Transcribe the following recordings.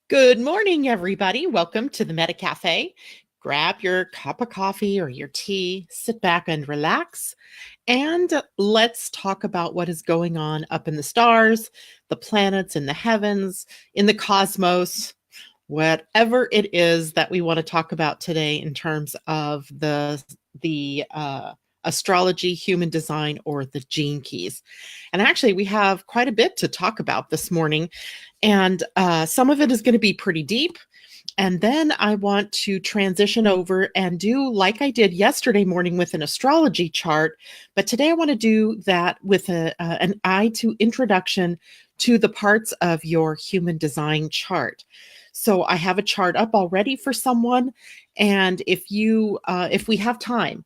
Good morning, everybody. Welcome to the Meta Cafe. Grab your cup of coffee or your tea, sit back and relax, and let's talk about what is going on up in the stars, the planets in the heavens, in the cosmos, whatever it is that we want to talk about today in terms of the astrology, human design, or the gene keys. And actually, we have quite a bit to talk about this morning. And some of it is going to be pretty deep. And then I want to transition over and do like I did yesterday morning with an astrology chart. But today I want to do that with an eye to introduction to the parts of your human design chart. So I have a chart up already for someone. And if we have time,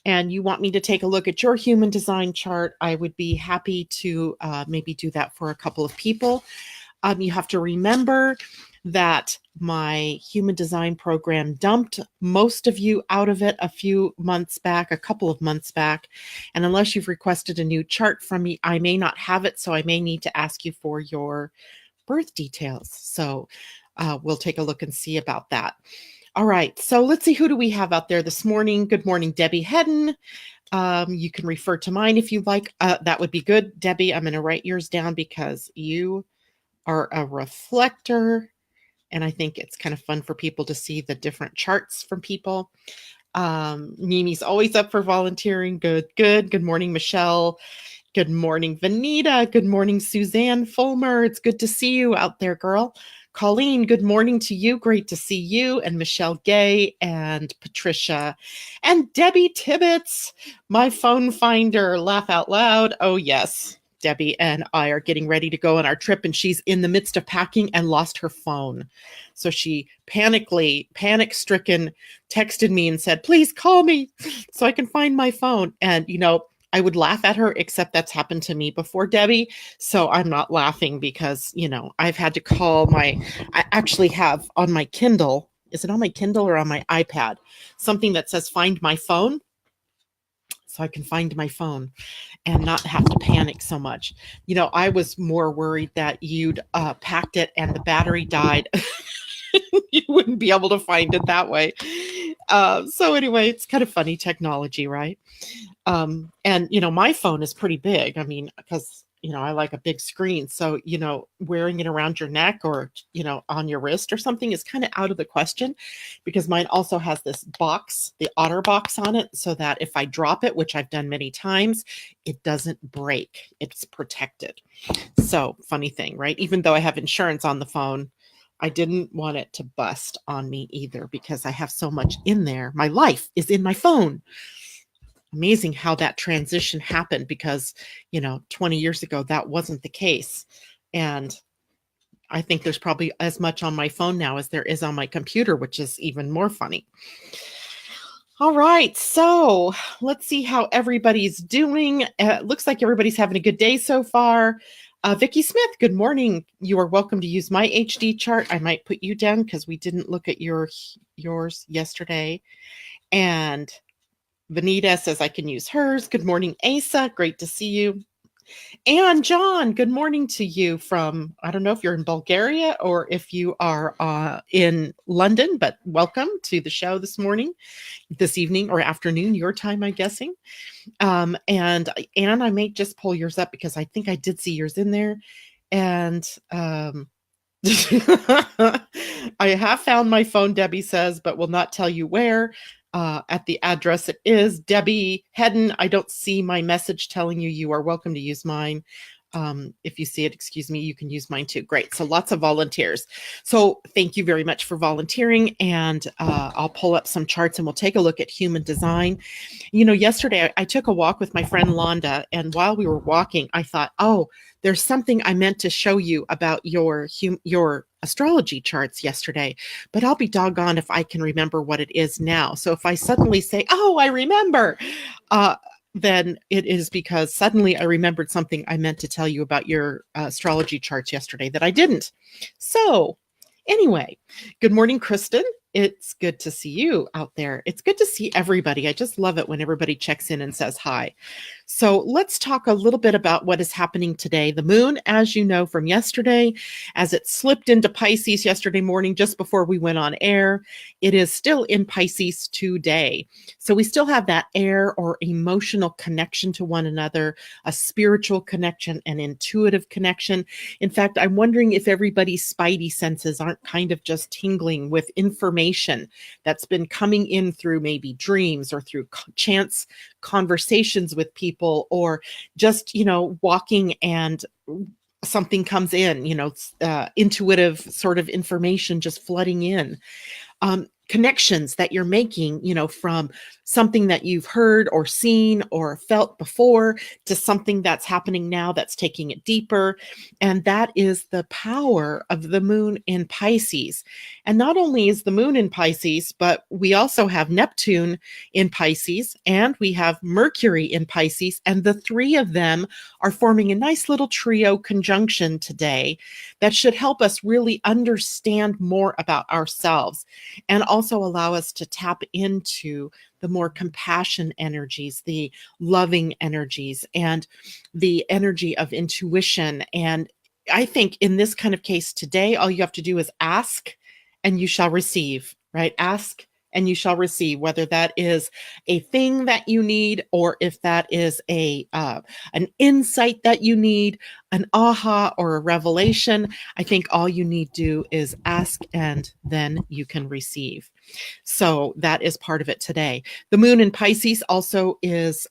and you want me to take a look at your human design chart, I would be happy to maybe do that for a couple of people. You have to remember that my human design program dumped most of you out of it a couple of months back. And unless you've requested a new chart from me, I may not have it. So I may need to ask you for your birth details. So we'll take a look and see about that. All right. So let's see, who do we have out there this morning? Good morning, Debbie Hedden. You can refer to mine if you like. That would be good. Debbie, I'm going to write yours down because you are a reflector. And I think it's kind of fun for people to see the different charts from people. Mimi's always up for volunteering. Good. Good morning, Michelle. Good morning, Vanita. Good morning, Suzanne Fulmer. It's good to see you out there, girl. Colleen, good morning to you. Great to see you. And Michelle Gay and Patricia and Debbie Tibbetts, my phone finder. Laugh out loud. Oh, yes. Debbie and I are getting ready to go on our trip, and she's in the midst of packing and lost her phone. So she panic-stricken, texted me and said, please call me so I can find my phone. And, I would laugh at her, except that's happened to me before, Debbie. So I'm not laughing because, I've had to call I actually have on my Kindle, is it on my Kindle or on my iPad, something that says find my phone, so I can find my phone and not have to panic so much. I was more worried that you'd packed it and the battery died. You wouldn't be able to find it that way. So anyway, it's kind of funny technology, right? And, my phone is pretty big. I mean, because, I like a big screen. So, wearing it around your neck or, on your wrist or something is kind of out of the question, because mine also has this box, the Otter box on it, so that if I drop it, which I've done many times, it doesn't break. It's protected. So funny thing, right? Even though I have insurance on the phone, I didn't want it to bust on me either, because I have so much in there. My life is in my phone. Amazing how that transition happened, because 20 years ago that wasn't the case. And I think there's probably as much on my phone now as there is on my computer, which is even more funny. All right, so let's see how everybody's doing. Looks like everybody's having a good day so far. Vicki Smith, good morning. You are welcome to use my HD chart. I might put you down because we didn't look at yours yesterday. And Vanita says I can use hers. Good morning, Asa. Great to see you. And John, good morning to you from, I don't know if you're in Bulgaria or if you are in London, but welcome to the show this evening or afternoon, your time, I'm guessing. And Anne, I may just pull yours up because I think I did see yours in there. And I have found my phone, Debbie says, but will not tell you where. At the address it is Debbie Hedden. I don't see my message telling you are welcome to use mine. If you see it, excuse me, you can use mine too. Great. So lots of volunteers. So thank you very much for volunteering. And I'll pull up some charts and we'll take a look at human design. Yesterday I took a walk with my friend Londa, and while we were walking, I thought, oh, there's something I meant to show you about your astrology charts yesterday, but I'll be doggone if I can remember what it is now. So if I suddenly say, oh, I remember, then it is because suddenly I remembered something I meant to tell you about your astrology charts yesterday that I didn't. So anyway, Good morning, Kristen. It's good to see you out there. It's good to see everybody. I just love it when everybody checks in and says hi. So let's talk a little bit about what is happening today. The moon, as you know from yesterday, as it slipped into Pisces yesterday morning just before we went on air, it is still in Pisces today. So we still have that air or emotional connection to one another, a spiritual connection, an intuitive connection. In fact, I'm wondering if everybody's spidey senses aren't kind of just tingling with information that's been coming in through maybe dreams or through chance conversations with people, or just, walking and something comes in, intuitive sort of information just flooding in. Connections that you're making, from something that you've heard or seen or felt before to something that's happening now that's taking it deeper. And that is the power of the moon in Pisces. And not only is the moon in Pisces, but we also have Neptune in Pisces and we have Mercury in Pisces. And the three of them are forming a nice little trio conjunction today that should help us really understand more about ourselves and also allow us to tap into the more compassion energies, the loving energies, and the energy of intuition. And I think in this kind of case today, all you have to do is ask and you shall receive, right? Ask and you shall receive, whether that is a thing that you need or if that is an insight that you need, an aha or a revelation. I think all you need to do is ask and then you can receive. So that is part of it today. The moon in Pisces also is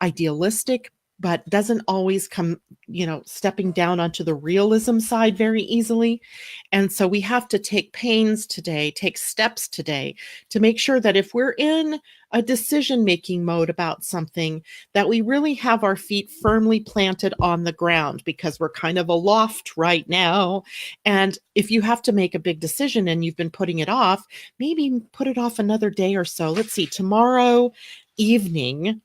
idealistic, but doesn't always come, stepping down onto the realism side very easily. And so we have to take pains today, take steps today to make sure that if we're in a decision-making mode about something, that we really have our feet firmly planted on the ground, because we're kind of aloft right now. And if you have to make a big decision and you've been putting it off, maybe put it off another day or so. Let's see, tomorrow evening,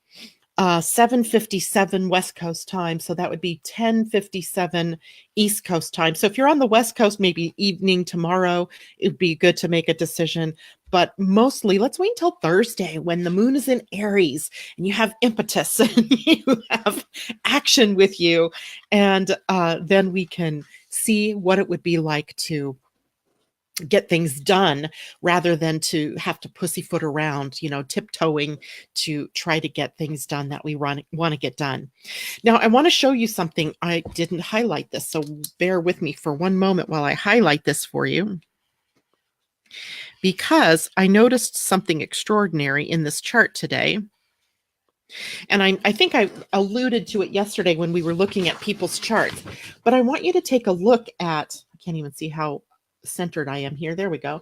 7:57 West Coast time. So that would be 10:57 East Coast time. So if you're on the West Coast, maybe evening tomorrow, it'd be good to make a decision. But mostly, let's wait until Thursday when the moon is in Aries and you have impetus and you have action with you. And then we can see what it would be like to get things done rather than to have to pussyfoot around, tiptoeing to try to get things done that we want to get done. Now, I want to show you something. I didn't highlight this, so bear with me for one moment while I highlight this for you, because I noticed something extraordinary in this chart today. And I think I alluded to it yesterday when we were looking at people's charts, but I want you to take a look at, I can't even see how centered I am here. There we go.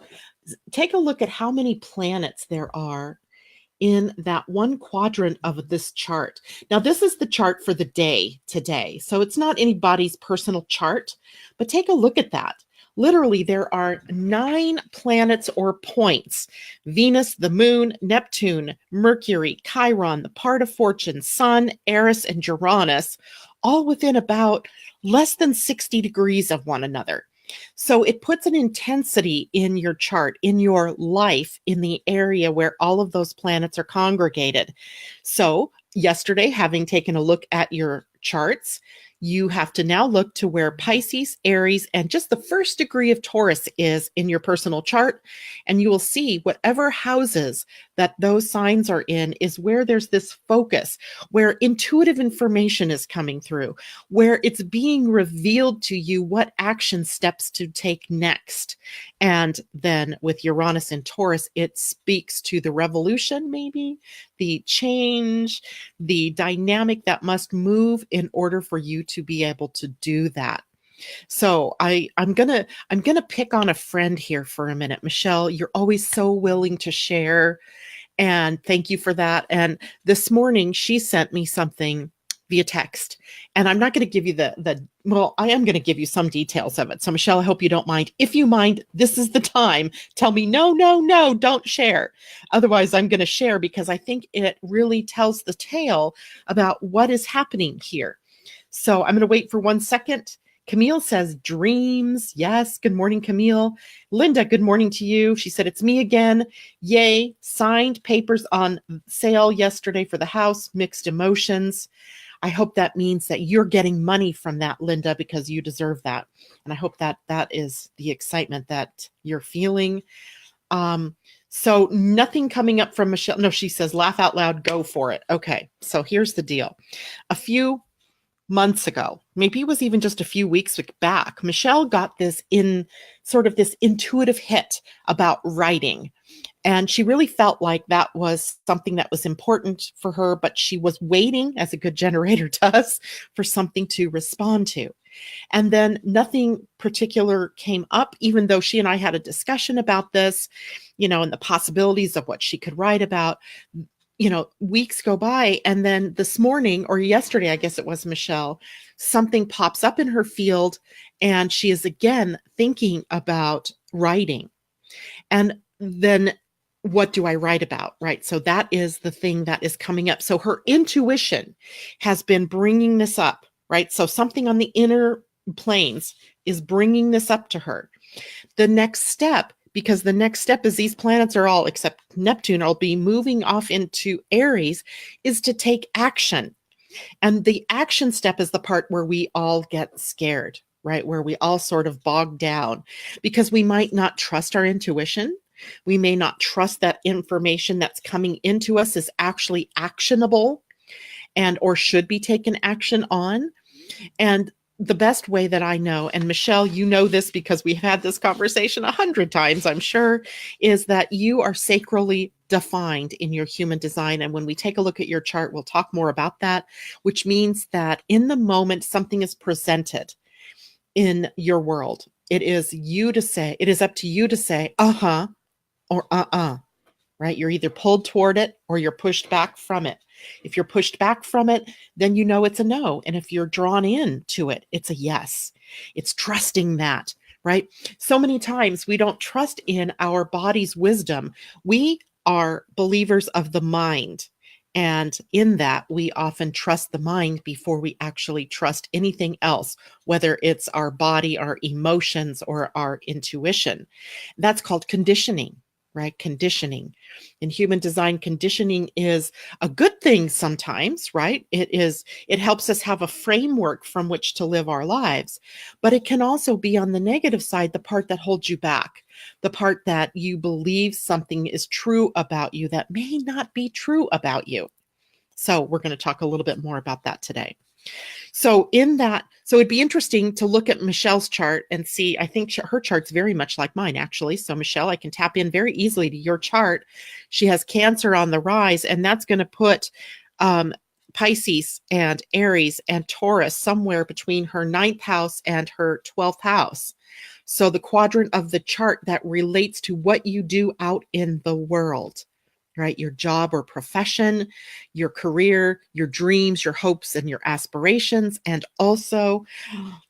Take a look at how many planets there are in that one quadrant of this chart. Now, this is the chart for the day today. So it's not anybody's personal chart, but take a look at that. Literally, there are 9 planets or points: Venus, the moon, Neptune, Mercury, Chiron, the part of fortune, Sun, Eris, and Uranus, all within about less than 60 degrees of one another. So it puts an intensity in your chart, in your life, in the area where all of those planets are congregated. So yesterday, having taken a look at your charts, you have to now look to where Pisces, Aries, and just the first degree of Taurus is in your personal chart. And you will see whatever houses that those signs are in is where there's this focus, where intuitive information is coming through, where it's being revealed to you what action steps to take next. And then with Uranus and Taurus, it speaks to the revolution, maybe the change, the dynamic that must move in order for you to be able to do that. So I'm gonna pick on a friend here for a minute. Michelle, you're always so willing to share, and thank you for that. And this morning she sent me something via text, and I'm not going to give you well, I am going to give you some details of it. So Michelle, I hope you don't mind. If you mind, this is the time. Tell me, no, don't share. Otherwise, I'm going to share because I think it really tells the tale about what is happening here. So I'm going to wait for 1 second. Camille says dreams. Yes. Good morning, Camille. Linda, good morning to you. She said, it's me again. Yay. Signed papers on sale yesterday for the house. Mixed emotions. I hope that means that you're getting money from that, Linda, because you deserve that. And I hope that that is the excitement that you're feeling. So nothing coming up from Michelle. No, she says, laugh out loud, go for it. Okay. So here's the deal. A few months ago, maybe it was even just a few weeks back, Michelle got this intuitive hit about writing. And she really felt like that was something that was important for her, but she was waiting, as a good generator does, for something to respond to. And then nothing particular came up, even though she and I had a discussion about this, and the possibilities of what she could write about. Weeks go by, and then this morning or yesterday, I guess it was, Michelle, something pops up in her field, and she is again thinking about writing. And then what do I write about, right? So that is the thing that is coming up. So her intuition has been bringing this up, right? So something on the inner planes is bringing this up to her. The next step, because the next step is these planets are all, except Neptune, will be moving off into Aries, is to take action. And the action step is the part where we all get scared, right? Where we all sort of bog down because we might not trust our intuition. We may not trust that information that's coming into us is actually actionable and or should be taken action on. And the best way that I know, and Michelle, you know this because we've had this conversation 100 times, I'm sure, is that you are sacrally defined in your human design. And when we take a look at your chart, we'll talk more about that, which means that in the moment something is presented in your world, it is up to you to say, uh-huh, or uh-uh, right? You're either pulled toward it or you're pushed back from it. If you're pushed back from it, then you know it's a no. And if you're drawn into it, it's a yes. It's trusting that, right? So many times we don't trust in our body's wisdom. We are believers of the mind. And in that, we often trust the mind before we actually trust anything else, whether it's our body, our emotions, or our intuition. That's called conditioning. Right? Conditioning. In human design, conditioning is a good thing sometimes, right? It helps us have a framework from which to live our lives, but it can also be on the negative side, the part that holds you back, the part that you believe something is true about you that may not be true about you. So we're going to talk a little bit more about that today. So it'd be interesting to look at Michelle's chart and see, I think her chart's very much like mine, actually. So Michelle, I can tap in very easily to your chart. She has Cancer on the rise, and that's going to put Pisces and Aries and Taurus somewhere between her 9th house and her 12th house. So the quadrant of the chart that relates to what you do out in the world. Right? Your job or profession, your career, your dreams, your hopes, and your aspirations, and also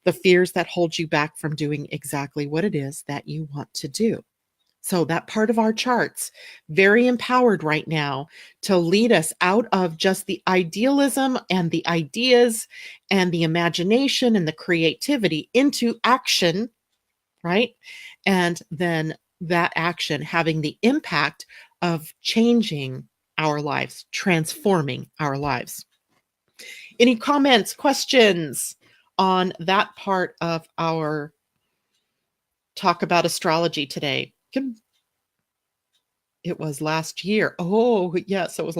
the fears that hold you back from doing exactly what it is that you want to do. So that part of our charts, very empowered right now to lead us out of just the idealism and the ideas and the imagination and the creativity into action, right? And then that action having the impact of changing our lives, transforming our lives. Any comments, questions on that part of our talk about astrology today? It was last year. Oh, yes, it was.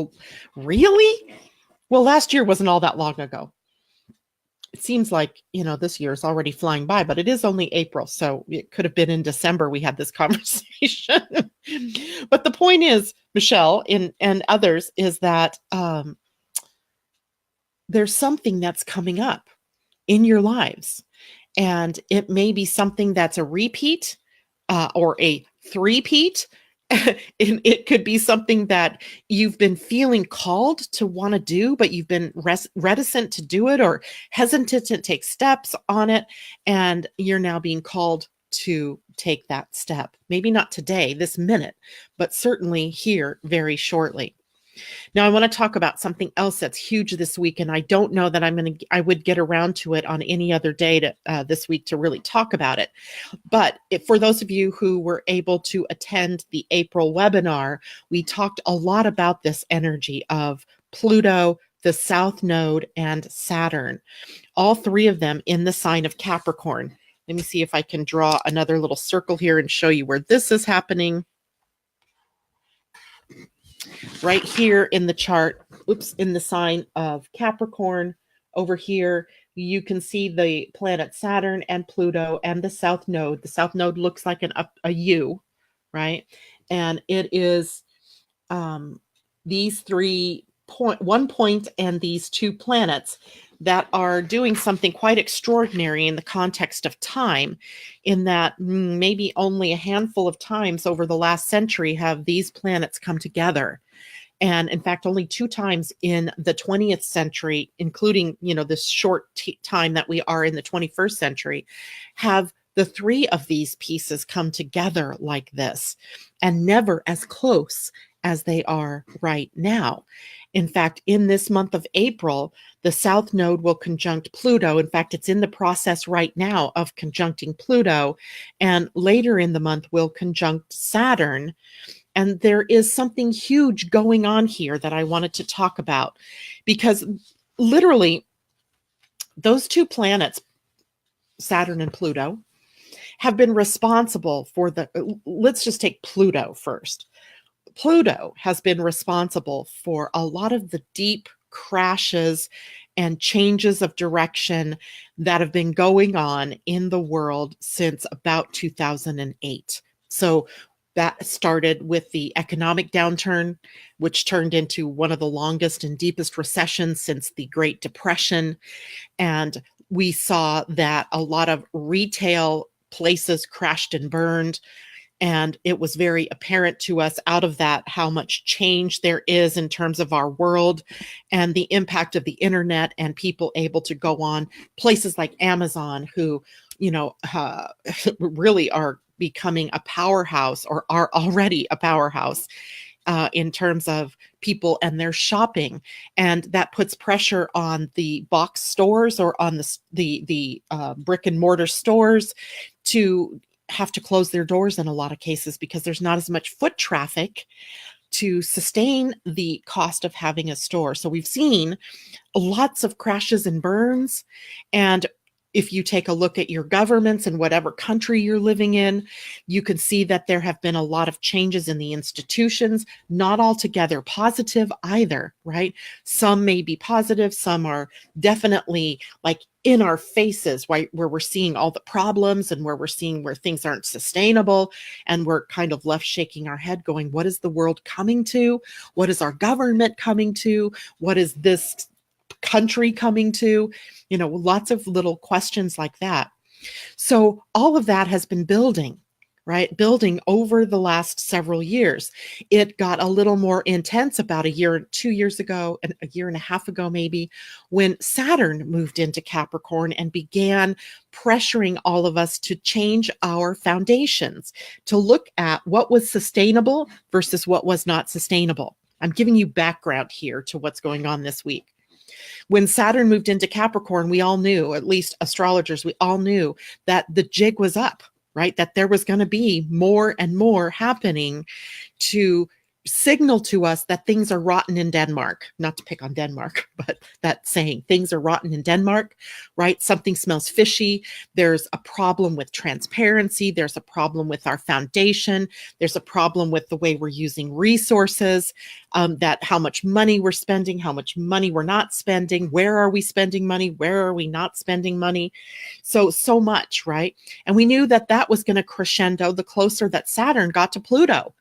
Really? Well, last year wasn't all that long ago. It seems like, this year is already flying by, but it is only April. So it could have been in December we had this conversation. But the point is, Michelle and others, is that there's something that's coming up in your lives. And it may be something that's a repeat or a three-peat. It could be something that you've been feeling called to want to do, but you've been reticent to do it or hesitant to take steps on it. And you're now being called to take that step. Maybe not today, this minute, but certainly here very shortly. Now, I want to talk about something else that's huge this week, and I don't know that I would get around to it on any other day this week to really talk about it. But for those of you who were able to attend the April webinar, we talked a lot about this energy of Pluto, the South Node, and Saturn, all three of them in the sign of Capricorn. Let me see if I can draw another little circle here and show you where this is happening. Right here in the chart, in the sign of Capricorn, over here, you can see the planet Saturn and Pluto and the South Node. The South Node looks like a U, right? And it is these 1 point and these 2 planets that are doing something quite extraordinary in the context of time, in that maybe only a handful of times over the last century have these planets come together. And in fact, only 2 times in the 20th century, including, this short time that we are in the 21st century, have the 3 of these pieces come together like this, and never as close as they are right now. In fact, in this month of April, the South Node will conjunct Pluto. In fact, it's in the process right now of conjuncting Pluto, and later in the month will conjunct Saturn. And there is something huge going on here that I wanted to talk about, because literally those 2 planets, Saturn and Pluto, have been responsible for let's just take Pluto first. Pluto has been responsible for a lot of the deep crashes and changes of direction that have been going on in the world since about 2008. So that started with the economic downturn, which turned into one of the longest and deepest recessions since the Great Depression. And we saw that a lot of retail places crashed and burned. And it was very apparent to us out of that how much change there is in terms of our world, and the impact of the internet and people able to go on places like Amazon, who, really are becoming a powerhouse, or are already a powerhouse in terms of people and their shopping. And that puts pressure on the box stores, or on the brick and mortar stores, to have to close their doors in a lot of cases, because there's not as much foot traffic to sustain the cost of having a store. So we've seen lots of crashes and burns. And if you take a look at your governments and whatever country you're living in, you can see that there have been a lot of changes in the institutions, not altogether positive either, right? Some may be positive, some are definitely like in our faces, right, where we're seeing all the problems, and where we're seeing where things aren't sustainable, and we're kind of left shaking our head going, what is the world coming to? What is our government coming to? What is this country coming to? Lots of little questions like that. So all of that has been building, right? Building over the last several years. It got a little more intense about 2 years ago, and a year and a half ago, maybe, when Saturn moved into Capricorn and began pressuring all of us to change our foundations, to look at what was sustainable versus what was not sustainable. I'm giving you background here to what's going on this week. When Saturn moved into Capricorn, we all knew, at least astrologers, we all knew that the jig was up, right? That there was going to be more and more happening to signal to us that things are rotten in Denmark. Not to pick on Denmark, but that saying, things are rotten in Denmark, right? Something smells fishy. There's a problem with transparency. There's a problem with our foundation. There's a problem with the way we're using resources, that how much money we're spending, how much money we're not spending, where are we spending money, where are we not spending money? So much, right? And we knew that that was going to crescendo the closer that Saturn got to Pluto.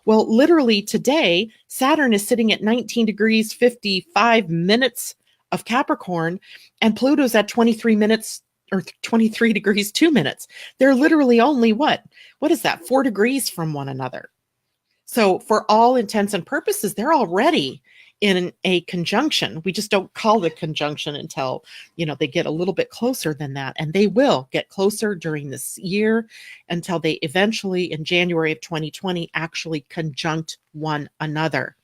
Well, literally today, Saturn is sitting at 19 degrees, 55 minutes of Capricorn, and Pluto's at 23 minutes, or 23 degrees, 2 minutes. They're literally only what is that, 4 degrees from one another. So for all intents and purposes, they're already in a conjunction. We just don't call it conjunction until, they get a little bit closer than that. And they will get closer during this year until they eventually, in January of 2020, actually conjunct one another.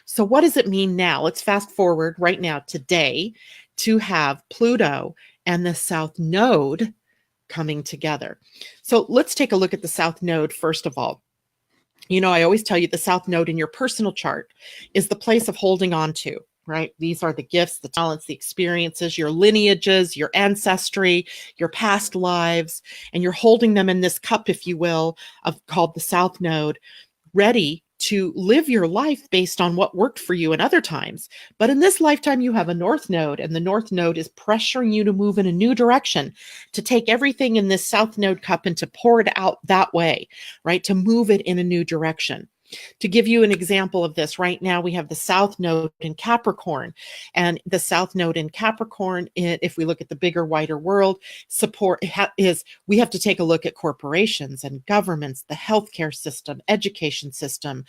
So what does it mean now? Let's fast forward right now, today, to have Pluto and the South Node coming together. So let's take a look at the South Node first of all. You know, I always tell you the South Node in your personal chart is the place of holding on to, right? These are the gifts, the talents, the experiences, your lineages, your ancestry, your past lives, and you're holding them in this cup, if you will, of called the South Node, ready to live your life based on what worked for you in other times. But in this lifetime, you have a North Node, and the North Node is pressuring you to move in a new direction, to take everything in this South Node cup and to pour it out that way, right? To move it in a new direction. To give you an example of this, right now we have the South Node in Capricorn, and the South Node in Capricorn, if we look at the bigger, wider world, we have to take a look at corporations and governments, the healthcare system, education system,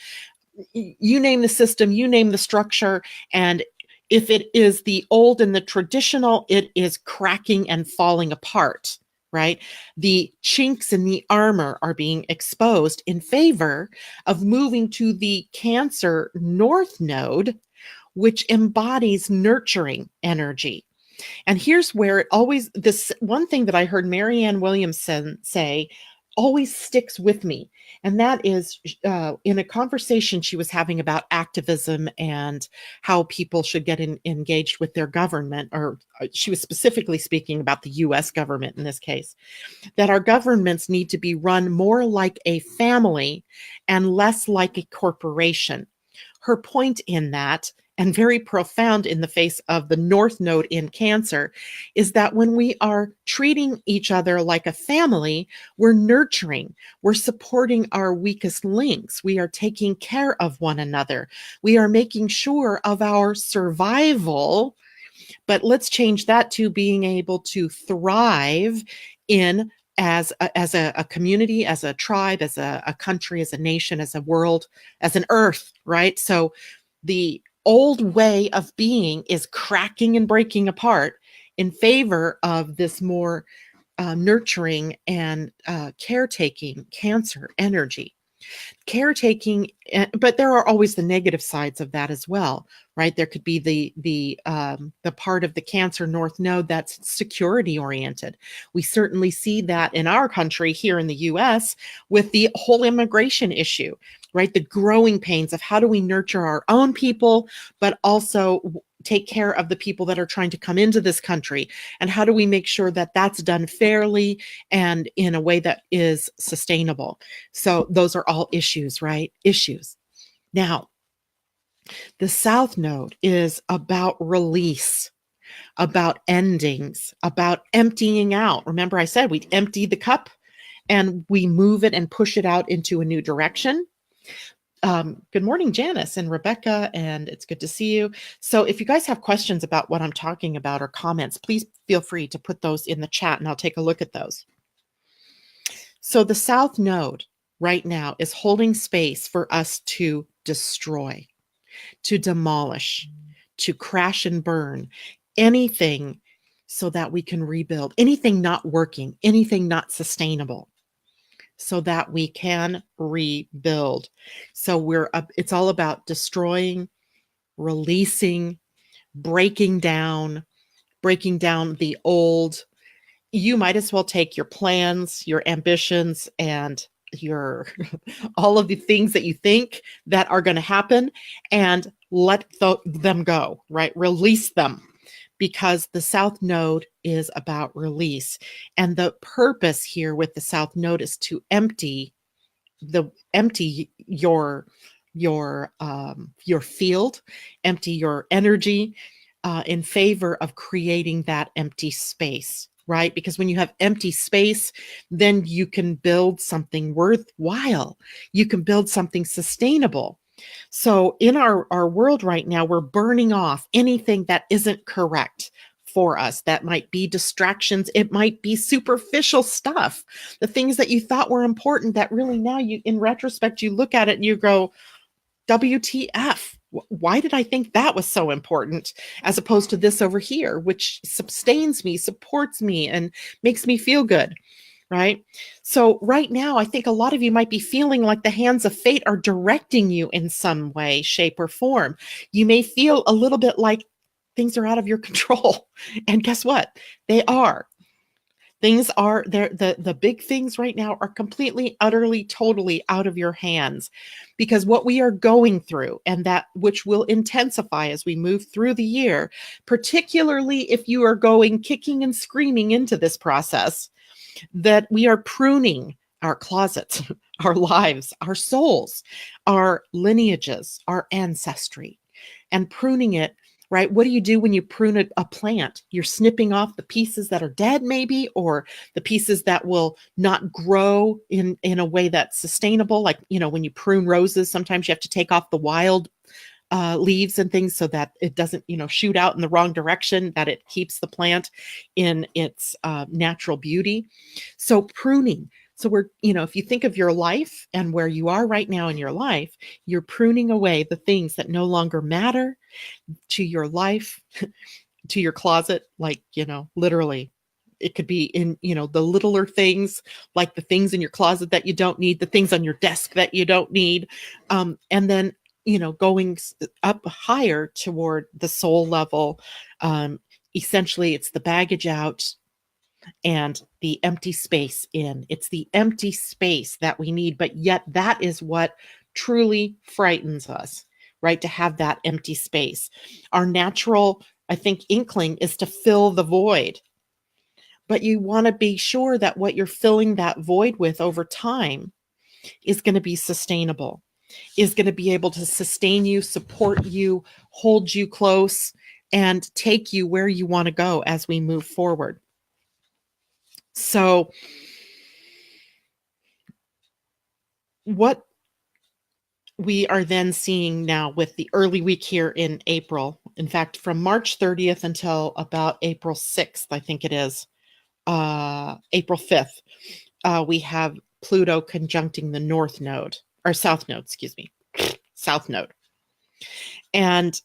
you name the system, you name the structure, and if it is the old and the traditional, it is cracking and falling apart. Right? The chinks in the armor are being exposed in favor of moving to the Cancer North Node, which embodies nurturing energy. And here's where it always, this one thing that I heard Marianne Williamson say always sticks with me. And that is in a conversation she was having about activism and how people should get engaged with their government, or she was specifically speaking about the US government in this case, that our governments need to be run more like a family and less like a corporation. Her point in that, and very profound in the face of the North Node in Cancer, is that when we are treating each other like a family, we're nurturing, we're supporting our weakest links, we are taking care of one another, we are making sure of our survival. But let's change that to being able to thrive in as a community, as a tribe, as a country, as a nation, as a world, as an earth, right? So the old way of being is cracking and breaking apart in favor of this more nurturing and caretaking Cancer energy. Caretaking, but there are always the negative sides of that as well, right? There could be the part of the Cancer North Node that's security oriented. We certainly see that in our country here in the US with the whole immigration issue, right? The growing pains of how do we nurture our own people, but also take care of the people that are trying to come into this country, and how do we make sure that that's done fairly and in a way that is sustainable. So those are all issues, right? Issues. Now, the South Node is about release, about endings, about emptying out. Remember I said we'd empty the cup and we move it and push it out into a new direction. Good morning, Janice and Rebecca, and it's good to see you. So if you guys have questions about what I'm talking about or comments, please feel free to put those in the chat and I'll take a look at those. So the South Node right now is holding space for us to destroy, to demolish, to crash and burn anything so that we can rebuild, anything not working, anything not sustainable, so that we can rebuild. So it's all about destroying, releasing, breaking down the old. You might as well take your plans, your ambitions, and your all of the things that you think that are going to happen and let them go, right? Release them, because the South Node is about release. And the purpose here with the South Node is to empty your field, empty your energy in favor of creating that empty space, right? Because when you have empty space, then you can build something worthwhile. You can build something sustainable. So in our world right now, we're burning off anything that isn't correct for us. That might be distractions. It might be superficial stuff. The things that you thought were important that really now in retrospect, you look at it and you go, WTF? Why did I think that was so important as opposed to this over here, which sustains me, supports me, and makes me feel good? right? So right now, I think a lot of you might be feeling like the hands of fate are directing you in some way, shape, or form. You may feel a little bit like things are out of your control. And guess what? They are. Things are there. The big things right now are completely, utterly, totally out of your hands, because what we are going through, and that which will intensify as we move through the year, particularly if you are going kicking and screaming into this process, that we are pruning our closets, our lives, our souls, our lineages, our ancestry, and pruning it. Right? What do you do when you prune a plant? You're snipping off the pieces that are dead, maybe, or the pieces that will not grow in a way that's sustainable. Like, when you prune roses, sometimes you have to take off the wild leaves and things so that it doesn't, shoot out in the wrong direction, that it keeps the plant in its natural beauty. So pruning. So if you think of your life and where you are right now in your life, you're pruning away the things that no longer matter to your life, to your closet, like, literally. It could be in, the littler things, like the things in your closet that you don't need, the things on your desk that you don't need. And then, going up higher toward the soul level. Essentially, it's the baggage out and the empty space in. It's the empty space that we need, but yet that is what truly frightens us, right? To have that empty space. Our natural, I think, inkling is to fill the void, but you want to be sure that what you're filling that void with over time is going to be sustainable, is going to be able to sustain you, support you, hold you close, and take you where you want to go as we move forward. So what we are then seeing now with the early week here in April, in fact, from March 30th until about April 6th, I think it is, April 5th, we have Pluto conjuncting the North Node, or South Node, excuse me, South Node. And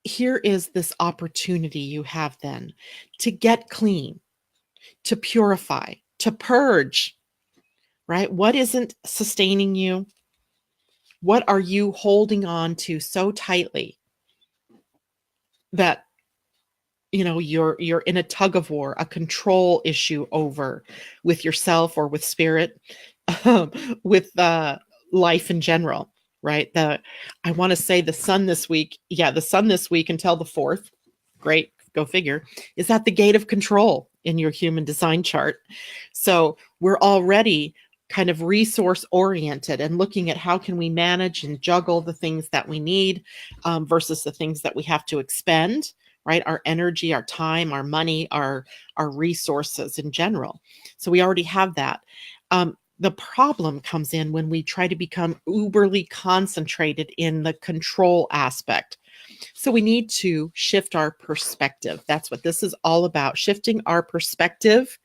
here is this opportunity you have then to get clean, to purify, to purge, right? What isn't sustaining you? What are you holding on to so tightly that you're in a tug of war, a control issue over, with yourself or with spirit, with life in general, right? I want to say the sun this week, the sun this week until the 4th, great, go figure, is at the gate of control in your human design chart. So we're already kind of resource oriented and looking at how can we manage and juggle the things that we need versus the things that we have to expend, right? Our energy, our time, our money, our resources in general. So we already have that. The problem comes in when we try to become uberly concentrated in the control aspect. So we need to shift our perspective. That's what this is all about, shifting our perspective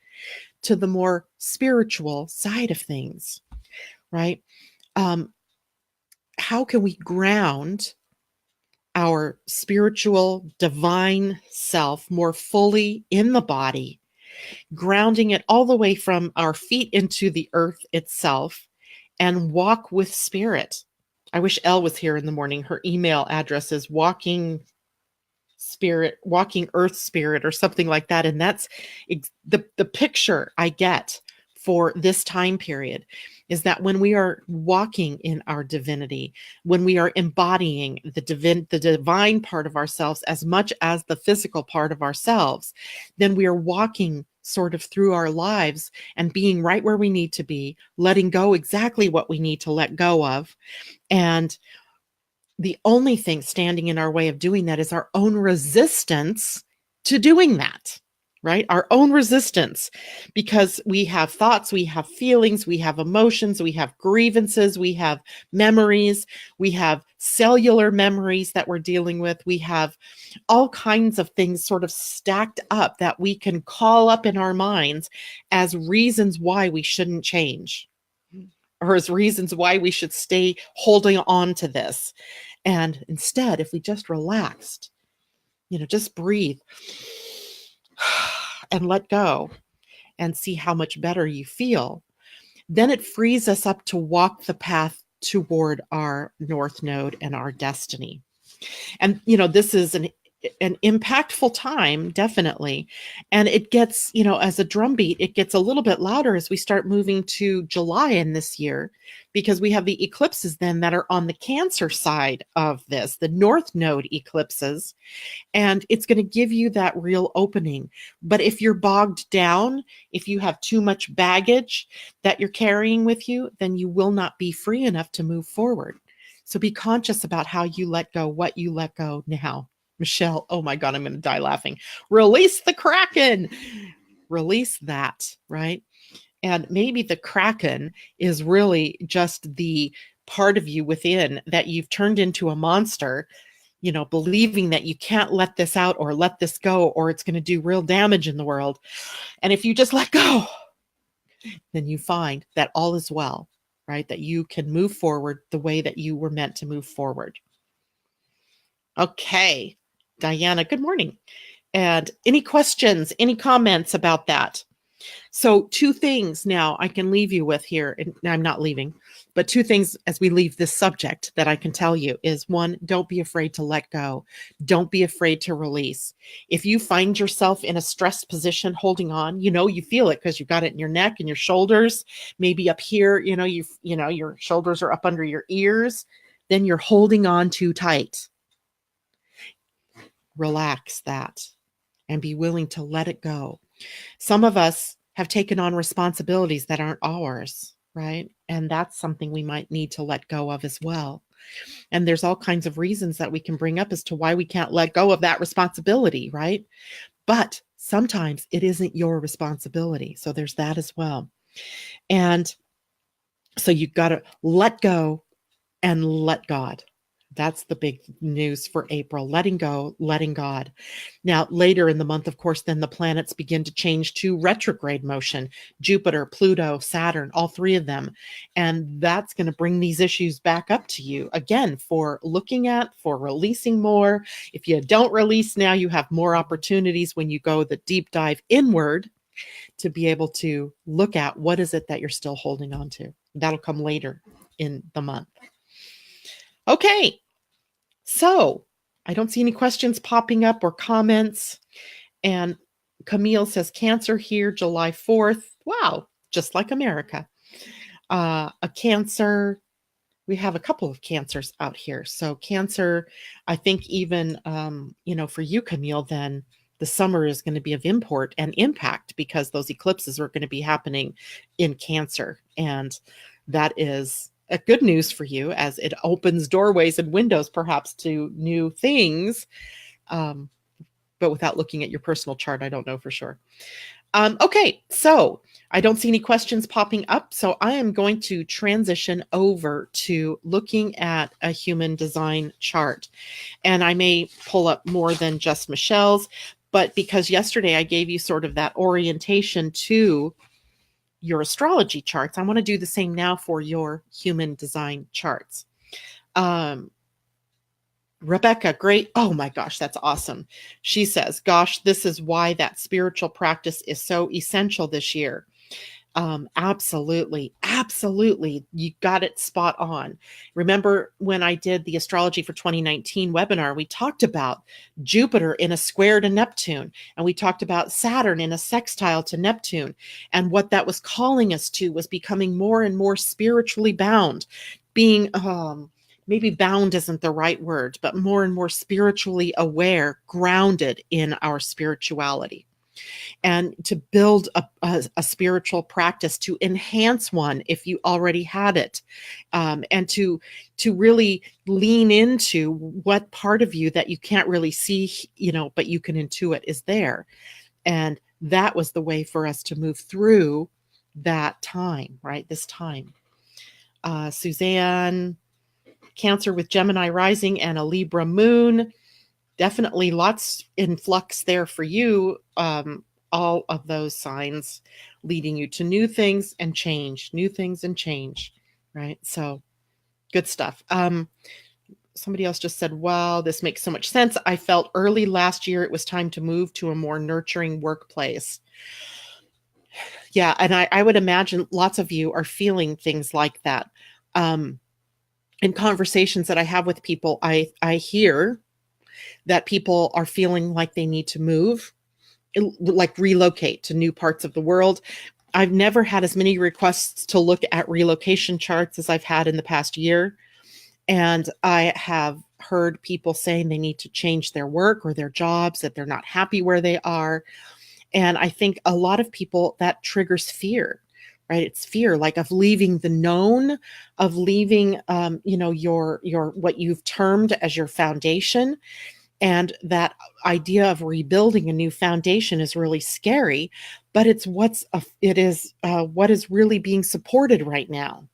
to the more spiritual side of things, right? How can we ground our spiritual divine self more fully in the body, grounding it all the way from our feet into the earth itself, and walk with spirit? I wish Elle was here in the morning. Her email address is walking earth spirit or something like that. And that's the picture I get for this time period, is that when we are walking in our divinity, when we are embodying the divine part of ourselves as much as the physical part of ourselves, then we are walking sort of through our lives and being right where we need to be, letting go exactly what we need to let go of. And the only thing standing in our way of doing that is our own resistance to doing that, right? Our own resistance, because we have thoughts, we have feelings, we have emotions, we have grievances, we have memories, we have cellular memories that we're dealing with. We have all kinds of things sort of stacked up that we can call up in our minds as reasons why we shouldn't change, or as reasons why we should stay holding on to this. And instead, if we just relaxed, just breathe and let go and see how much better you feel, then it frees us up to walk the path toward our North Node and our destiny. And, this is an impactful time, definitely. And it gets, as a drumbeat, it gets a little bit louder as we start moving to July in this year, because we have the eclipses then that are on the Cancer side of this, the North Node eclipses. And it's going to give you that real opening. But if you're bogged down, if you have too much baggage that you're carrying with you, then you will not be free enough to move forward. So be conscious about how you let go, what you let go now. Michelle, oh my God, I'm going to die laughing. Release the Kraken. Release that, right? And maybe the Kraken is really just the part of you within that you've turned into a monster, believing that you can't let this out or let this go, or it's going to do real damage in the world. And if you just let go, then you find that all is well, right? That you can move forward the way that you were meant to move forward. Okay. Diana, good morning. And any questions, any comments about that? So 2 things now I can leave you with here, and I'm not leaving, but 2 things as we leave this subject that I can tell you is 1, don't be afraid to let go. Don't be afraid to release. If you find yourself in a stressed position holding on, you feel it because you've got it in your neck and your shoulders, maybe up here, your shoulders are up under your ears, then you're holding on too tight. Relax that and be willing to let it go. Some of us have taken on responsibilities that aren't ours, right? And that's something we might need to let go of as well. And there's all kinds of reasons that we can bring up as to why we can't let go of that responsibility, right? But sometimes it isn't your responsibility. So there's that as well. And so you've got to let go and let God. That's the big news for April. Letting go, letting God. Now, later in the month, of course, then the planets begin to change to retrograde motion. Jupiter, Pluto, Saturn, all 3 of them. And that's going to bring these issues back up to you again for looking at, for releasing more. If you don't release now, you have more opportunities when you go the deep dive inward to be able to look at what is it that you're still holding on to. That'll come later in the month. Okay, so I don't see any questions popping up or comments. And Camille says, Cancer here, July 4th. Wow, just like America. A Cancer, we have a couple of Cancers out here. So Cancer, I think even, for you, Camille, then the summer is going to be of import and impact because those eclipses are going to be happening in Cancer. And that is a good news for you as it opens doorways and windows perhaps to new things. But without looking at your personal chart, I don't know for sure. Okay, so I don't see any questions popping up. So I am going to transition over to looking at a human design chart. And I may pull up more than just Michelle's, but because yesterday I gave you sort of that orientation to your astrology charts, I want to do the same now for your human design charts. Rebecca, great. Oh my gosh, that's awesome. She says, gosh, this is why that spiritual practice is so essential this year. Absolutely. You got it spot on. Remember when I did the astrology for 2019 webinar, we talked about Jupiter in a square to Neptune, and we talked about Saturn in a sextile to Neptune. And what that was calling us to was becoming more and more spiritually bound, being, maybe bound isn't the right word, but more and more spiritually aware, grounded in our spirituality. And to build a spiritual practice, to enhance one if you already had it, and to really lean into what part of you that you can't really see, but you can intuit is there. And that was the way for us to move through that time, right? This time. Suzanne, Cancer with Gemini rising and a Libra moon. Definitely lots in flux there for you. All of those signs leading you to new things and change, right? So good stuff. Somebody else just said, wow, this makes so much sense. I felt early last year it was time to move to a more nurturing workplace. Yeah, and I would imagine lots of you are feeling things like that. Um, in conversations that I have with people, I hear that people are feeling like they need to move, like relocate to new parts of the world. I've never had as many requests to look at relocation charts as I've had in the past year. And I have heard people saying they need to change their work or their jobs, that they're not happy where they are. And I think a lot of people, that triggers fear, right? It's fear, like of leaving the known, of leaving, your what you've termed as your foundation, and that idea of rebuilding a new foundation is really scary, but it's what is really being supported right now,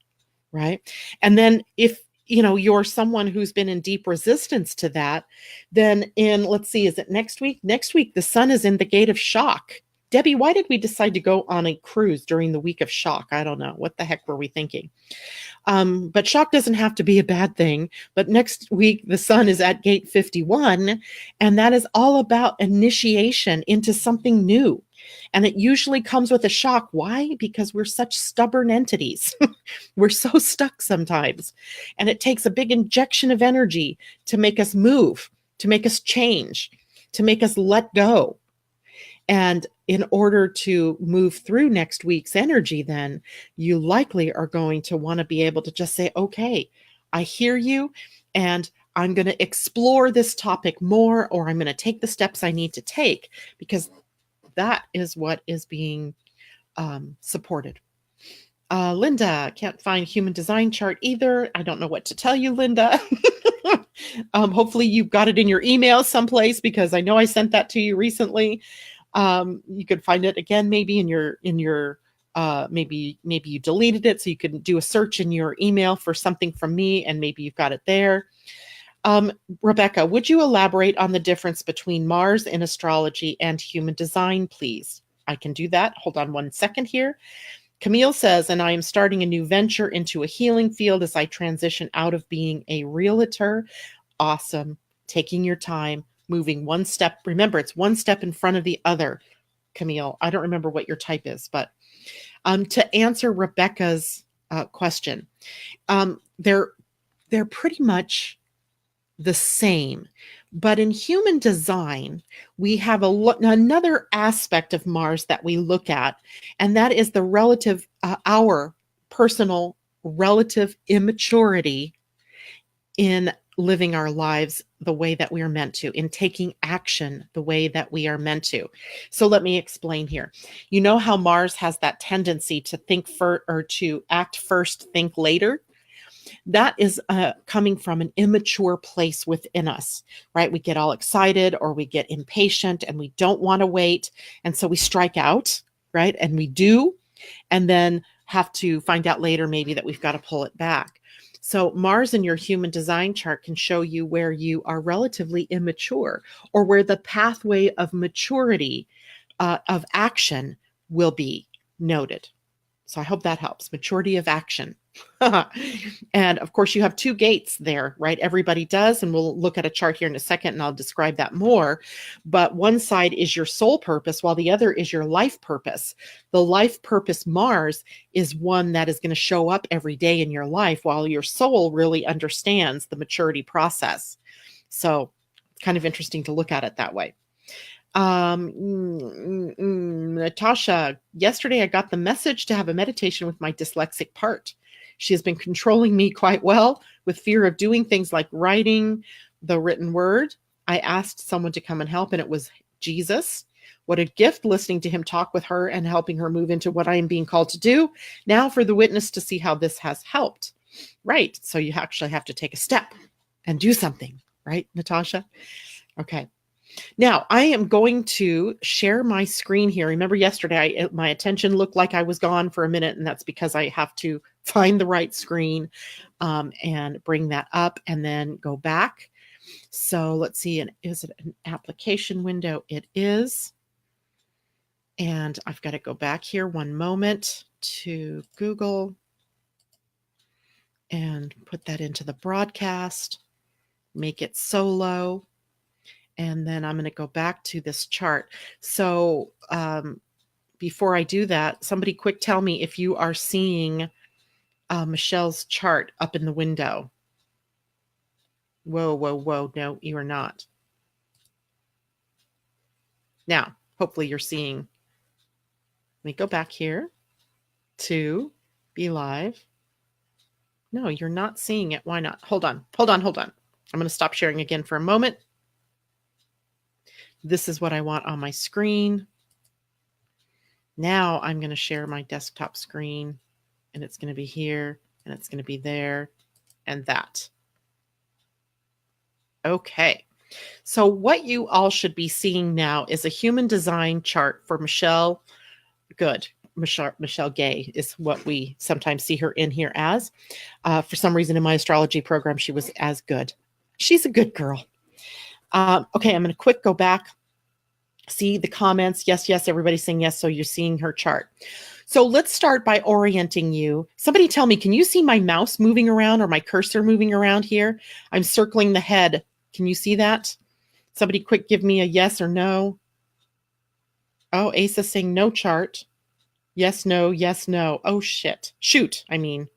right? And then if you're someone who's been in deep resistance to that, then let's see, is it next week? Next week the sun is in the gate of shock. Debbie, why did we decide to go on a cruise during the week of shock? I don't know. What the heck were we thinking? But shock doesn't have to be a bad thing. But next week, the sun is at gate 51, and that is all about initiation into something new. And it usually comes with a shock. Why? Because we're such stubborn entities. We're so stuck sometimes. And it takes a big injection of energy to make us move, to make us change, to make us let go. And in order to move through next week's energy, then you likely are going to want to be able to just say, okay, I hear you, and I'm going to explore this topic more, or I'm going to take the steps I need to take, because that is what is being supported. Linda, can't find human design chart either. I don't know what to tell you, Linda. Hopefully you've got it in your email someplace, because I know I sent that to you recently. You could find it again, maybe in your maybe you deleted it, so you can do a search in your email for something from me, and maybe you've got it there. Rebecca, would you elaborate on the difference between Mars in astrology and human design, please? I can do that. Hold on one second here. Camille says, and I am starting a new venture into a healing field as I transition out of being a realtor. Awesome. Taking your time, moving one step. Remember, it's one step in front of the other, Camille. I don't remember what your type is, but to answer Rebecca's question, they're pretty much the same. But in human design, we have another aspect of Mars that we look at, and that is the relative, our personal relative immaturity in living our lives the way that we are meant to, in taking action the way that we are meant to. So let me explain here. You know how Mars has that tendency to think first, or to act first, think later? That is coming from an immature place within us, right? We get all excited, or we get impatient, and we don't want to wait. And so we strike out, right? And we do, and then have to find out later maybe that we've got to pull it back. So Mars in your human design chart can show you where you are relatively immature, or where the pathway of maturity of action will be noted. So I hope that helps. Maturity of action. And of course, you have two gates there, right? Everybody does. And we'll look at a chart here in a second, and I'll describe that more. But one side is your soul purpose, while the other is your life purpose. The life purpose Mars is one that is going to show up every day in your life, while your soul really understands the maturity process. So it's kind of interesting to look at it that way. Natasha, yesterday I got the message to have a meditation with my dyslexic part. She has been controlling me quite well, with fear of doing things like writing the written word. I asked someone to come and help, and it was Jesus. What a gift, listening to him talk with her and helping her move into what I am being called to do. Now for the witness to see how this has helped. Right. So you actually have to take a step and do something, right, Natasha? Okay. Now, I am going to share my screen here. Remember yesterday, my attention looked like I was gone for a minute, and that's because I have to find the right screen and bring that up and then go back. So let's see, is it an application window? It is. And I've got to go back here one moment to Google and put that into the broadcast, make it solo. And then I'm going to go back to this chart. So before I do that, somebody quick tell me if you are seeing Michelle's chart up in the window. Whoa, whoa, whoa. No, you are not. Now, hopefully you're seeing. Let me go back here to be live. No, you're not seeing it. Why not? Hold on. I'm going to stop sharing again for a moment. This is what I want on my screen. Now I'm going to share my desktop screen, and it's going to be here, and it's going to be there, and that. Okay. So what you all should be seeing now is a human design chart for Michelle. Good. Michelle Gay is what we sometimes see her in here as. For some reason in my astrology program, she was as good. She's a good girl. Okay, I'm going to quick go back. See the comments. Yes, yes, everybody's saying yes. So you're seeing her chart. So let's start by orienting you. Somebody tell me, can you see my mouse moving around or my cursor moving around here? I'm circling the head. Can you see that? Somebody quick give me a yes or no. Oh, Ace is saying no chart. Yes, no, yes, no. Oh, shit. Shoot, I mean.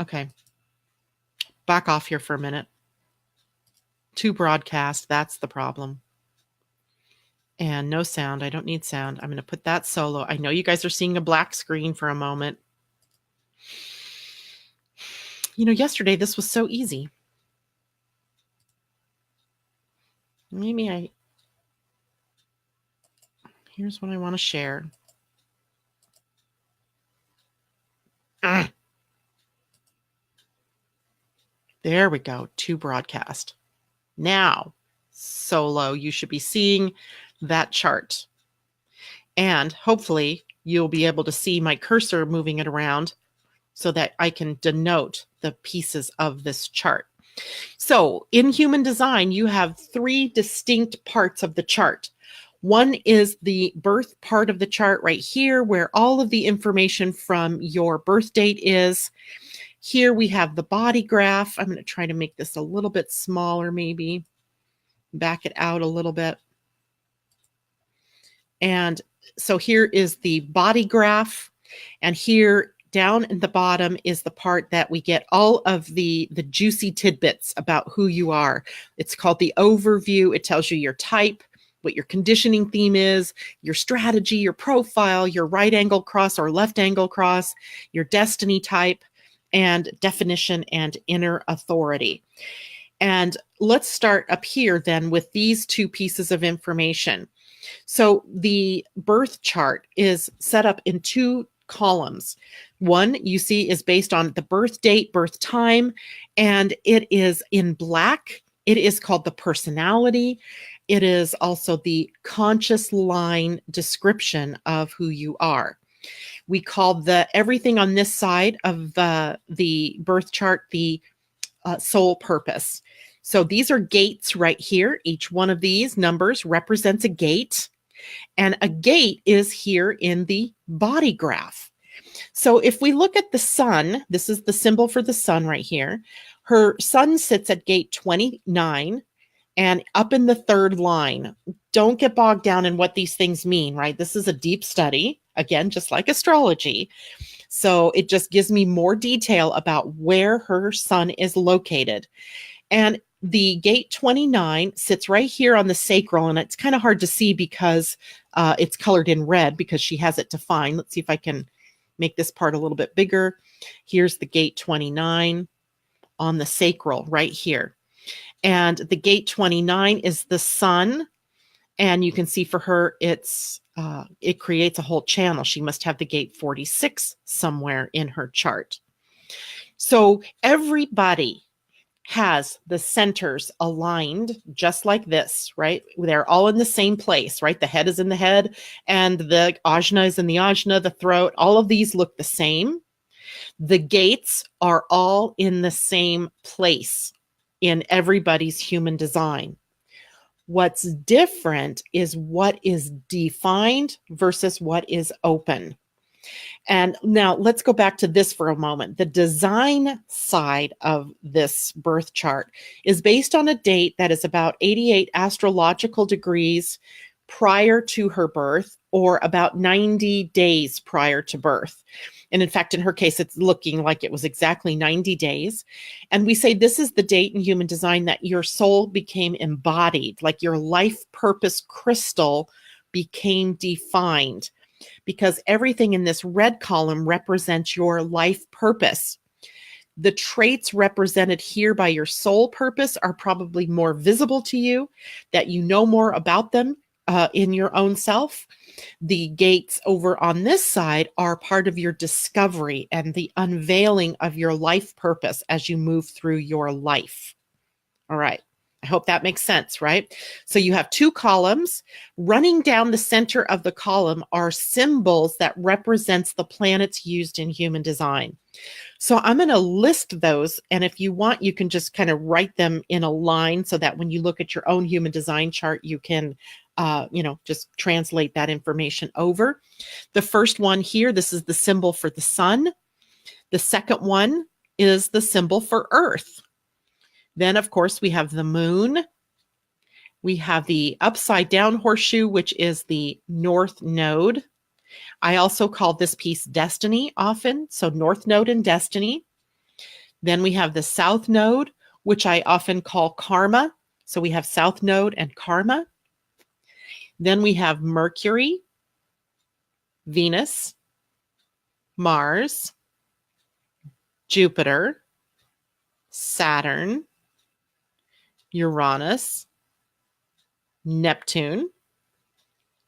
Okay. Back off here for a minute. To broadcast, that's the problem. And no sound. I don't need sound. I'm going to put that solo. I know you guys are seeing a black screen for a moment. You know, yesterday this was so easy. Here's what I want to share. There we go. To broadcast. Now, solo, you should be seeing that chart. And hopefully you'll be able to see my cursor moving it around so that I can denote the pieces of this chart. So in human design, you have 3 distinct parts of the chart. One is the birth part of the chart right here, where all of the information from your birth date is. Here we have the body graph. I'm going to try to make this a little bit smaller, maybe back it out a little bit. And so here is the body graph, and here down in the bottom is the part that we get all of the juicy tidbits about who you are. It's called the overview. It tells you your type, what your conditioning theme is, your strategy, your profile, your right angle cross or left angle cross, your destiny type, and definition and inner authority. And let's start up here then with these 2 pieces of information. So the birth chart is set up in 2 columns. One you see is based on the birth date, birth time, and it is in black. It is called the personality. It is also the conscious line description of who you are. We call everything on this side of the birth chart the soul purpose. So these are gates right here. Each one of these numbers represents a gate, and a gate is here in the body graph. So if we look at the sun, this is the symbol for the sun right here. Her sun sits at gate 29 and up in the 3rd line. Don't get bogged down in what these things mean, right? This is a deep study, again, just like astrology. So it just gives me more detail about where her sun is located. And the gate 29 sits right here on the sacral, and it's kind of hard to see because it's colored in red because she has it defined. Let's see if I can make this part a little bit bigger. Here's the gate 29 on the sacral right here. And the gate 29 is the sun. And you can see for her, it creates a whole channel. She must have the gate 46 somewhere in her chart. So everybody has the centers aligned just like this, right? They're all in the same place, right? The head is in the head and the ajna is in the ajna, the throat. All of these look the same. The gates are all in the same place in everybody's human design. What's different is what is defined versus what is open. And now let's go back to this for a moment. The design side of this birth chart is based on a date that is about 88 astrological degrees prior to her birth, or about 90 days prior to birth. And in fact, in her case, it's looking like it was exactly 90 days. And we say this is the date in human design that your soul became embodied, like your life purpose crystal became defined, because everything in this red column represents your life purpose. The traits represented here by your soul purpose are probably more visible to you, that you know more about them in your own self. The gates over on this side are part of your discovery and the unveiling of your life purpose as you move through your life. All right. I hope that makes sense, right? So you have two columns. Running down the center of the column are symbols that represents the planets used in human design. So I'm going to list those. And if you want, you can just kind of write them in a line so that when you look at your own human design chart, you can, just translate that information over. The first one here, this is the symbol for the sun. The second one is the symbol for Earth. Then, of course, we have the moon. We have the upside down horseshoe, which is the north node. I also call this piece destiny often. So north node and destiny. Then we have the south node, which I often call karma. So we have south node and karma. Then we have Mercury, Venus, Mars, Jupiter, Saturn, Uranus, Neptune,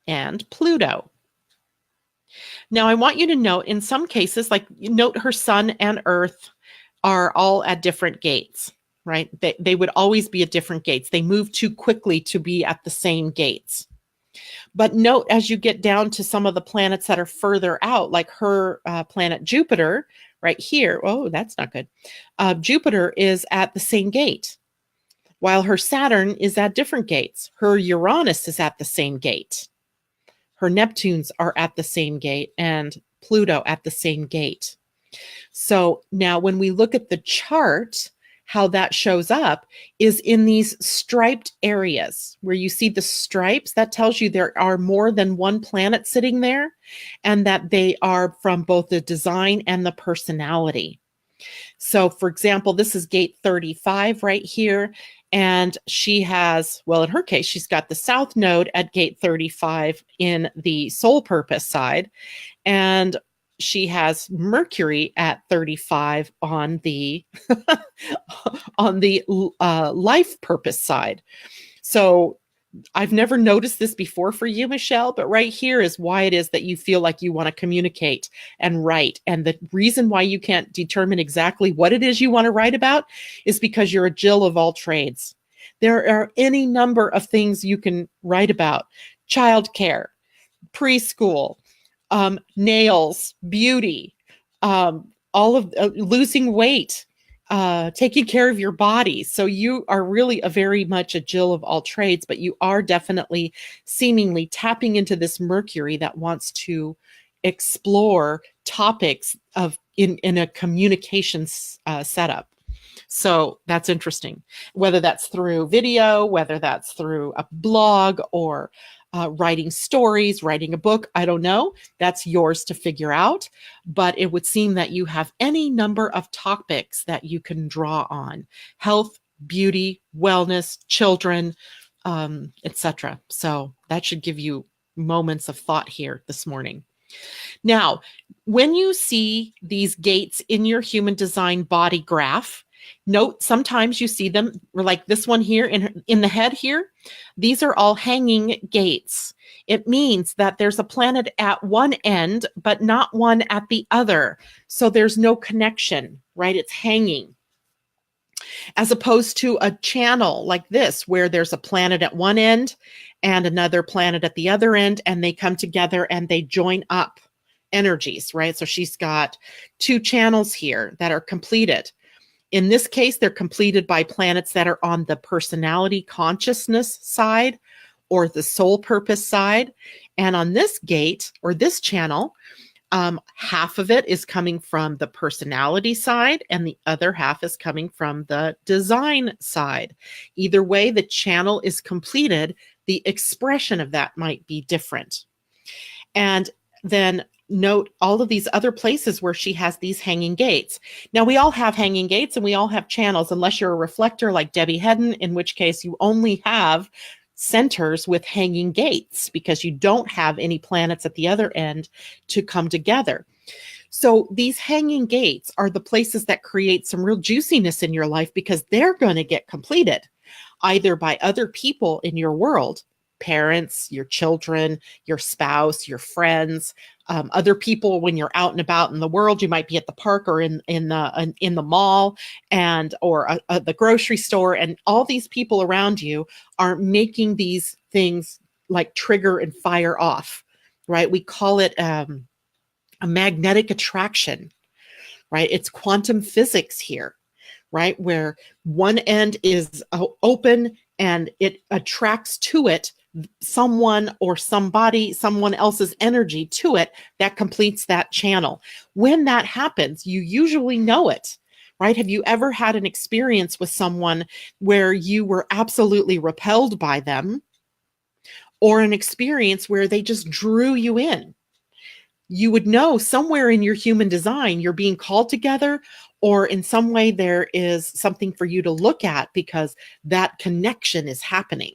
and Pluto. Now, I want you to note in some cases, like note her sun and earth are all at different gates, right? They would always be at different gates. They move too quickly to be at the same gates. But note as you get down to some of the planets that are further out, like her planet Jupiter right here. Oh, that's not good. Jupiter is at the same gate, while her Saturn is at different gates. Her Uranus is at the same gate. Her Neptunes are at the same gate, and Pluto at the same gate. So now when we look at the chart, how that shows up is in these striped areas where you see the stripes. That tells you there are more than one planet sitting there, and that they are from both the design and the personality. So for example, this is gate 35 right here. And she has, well, in her case, she's got the south node at gate 35 in the soul purpose side. And she has Mercury at 35 on the on the life purpose side. So I've never noticed this before for you, Michelle, but right here is why it is that you feel like you want to communicate and write. And the reason why you can't determine exactly what it is you want to write about is because you're a Jill of all trades. There are any number of things you can write about: childcare, preschool, nails, beauty, all of losing weight, taking care of your body. So you are really very much a Jill of all trades, but you are definitely seemingly tapping into this Mercury that wants to explore topics of in a communications setup. So that's interesting, whether that's through video, whether that's through a blog, or writing stories, writing a book. I don't know. That's yours to figure out. But it would seem that you have any number of topics that you can draw on: health, beauty, wellness, children, etc. So that should give you moments of thought here this morning. Now, when you see these gates in your human design body graph, note sometimes you see them like this one here in the head here. These are all hanging gates. It means that there's a planet at one end, but not one at the other. So there's no connection, right? It's hanging. As opposed to a channel like this, where there's a planet at one end and another planet at the other end, and they come together and they join up energies, right? So she's got two channels here that are completed. In this case, they're completed by planets that are on the personality consciousness side or the soul purpose side. And on this gate or this channel, Half of it is coming from the personality side, and the other half is coming from the design side. Either way, the channel is completed. The expression of that might be different. And then note all of these other places where she has these hanging gates. Now, we all have hanging gates and we all have channels, unless you're a reflector like Debbie Hedden, in which case you only have centers with hanging gates because you don't have any planets at the other end to come together. So these hanging gates are the places that create some real juiciness in your life because they're going to get completed either by other people in your world, parents, your children, your spouse, your friends, other people when you're out and about in the world. You might be at the park or in the mall or the grocery store, and all these people around you are making these things like trigger and fire off, right? We call it a magnetic attraction, right? It's quantum physics here, right? Where one end is open and it attracts to it someone or somebody, someone else's energy to it that completes that channel. When that happens, you usually know it, right? Have you ever had an experience with someone where you were absolutely repelled by them, or an experience where they just drew you in? You would know somewhere in your human design, you're being called together, or in some way there is something for you to look at because that connection is happening,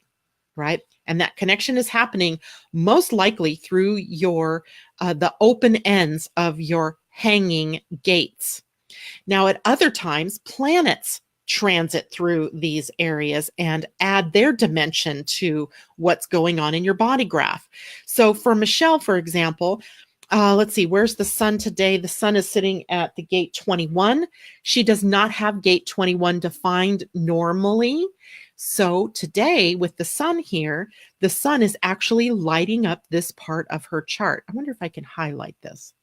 right? And that connection is happening most likely through the open ends of your hanging gates. Now, at other times, planets transit through these areas and add their dimension to what's going on in your body graph. So for Michelle, for example, let's see, where's the sun today? The sun is sitting at the gate 21. She does not have gate 21 defined normally. So today with the sun here, the sun is actually lighting up this part of her chart. I wonder if I can highlight this.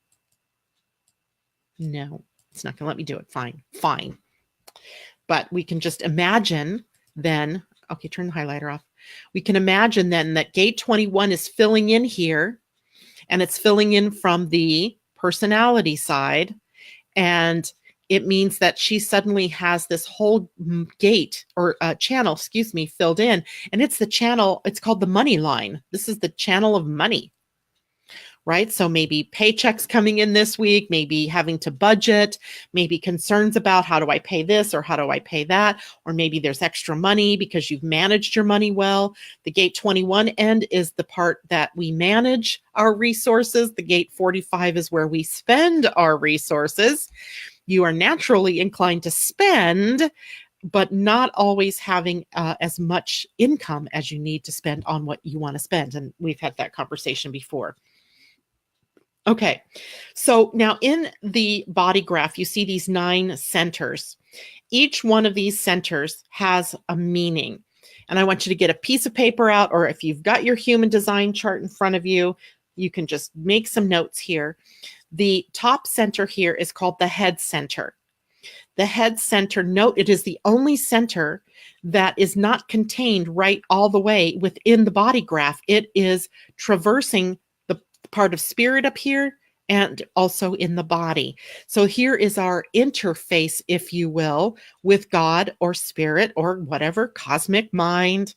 No, it's not going to let me do it. Fine. But we can just imagine then, okay, turn the highlighter off. We can imagine then that gate 21 is filling in here, and it's filling in from the personality side. And it means that she suddenly has this whole gate or channel, filled in. And it's the channel, it's called the money line. This is the channel of money, right? So maybe paychecks coming in this week, maybe having to budget, maybe concerns about how do I pay this or how do I pay that? Or maybe there's extra money because you've managed your money well. The gate 21 end is the part that we manage our resources. The gate 45 is where we spend our resources. You are naturally inclined to spend, but not always having as much income as you need to spend on what you want to spend. And we've had that conversation before. Okay, so now in the body graph, you see these 9 centers. Each one of these centers has a meaning. And I want you to get a piece of paper out, or if you've got your human design chart in front of you, you can just make some notes here. The top center here is called the head center. The head center, note it is the only center that is not contained right all the way within the body graph. It is traversing the part of spirit up here and also in the body. So here is our interface, if you will, with God or spirit or whatever, cosmic mind,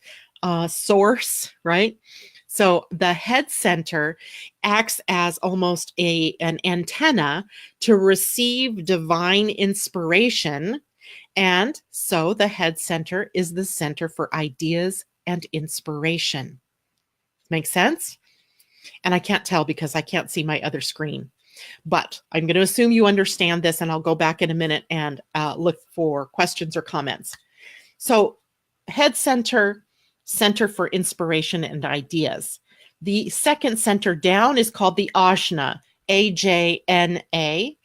source, right? So the head center acts as almost an antenna to receive divine inspiration. And so the head center is the center for ideas and inspiration. Make sense? And I can't tell because I can't see my other screen. But I'm going to assume you understand this, and I'll go back in a minute and look for questions or comments. So head center, center for inspiration and ideas. The second center down is called the Ajna, A-J-N-A.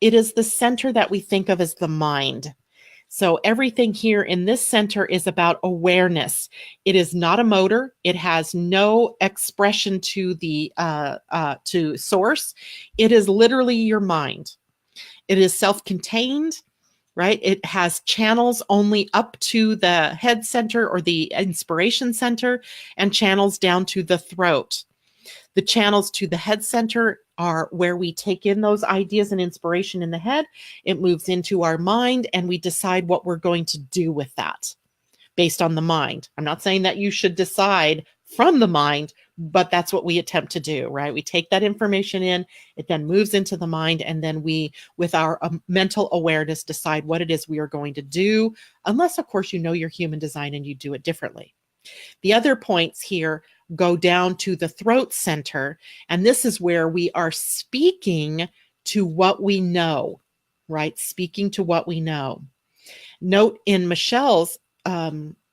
It is the center that we think of as the mind. So everything here in this center is about awareness. It is not a motor. It has no expression to the to source. It is literally your mind. It is self-contained, right? It has channels only up to the head center or the inspiration center and channels down to the throat. The channels to the head center are where we take in those ideas and inspiration in the head. It moves into our mind, and we decide what we're going to do with that based on the mind. I'm not saying that you should decide from the mind, but that's what we attempt to do, right? We take that information in, it then moves into the mind, and then we, with our mental awareness, decide what it is we are going to do, unless, of course, you know your human design and you do it differently. The other points here go down to the throat center, and this is where we are speaking to what we know, right? Speaking to what we know. Note in Michelle's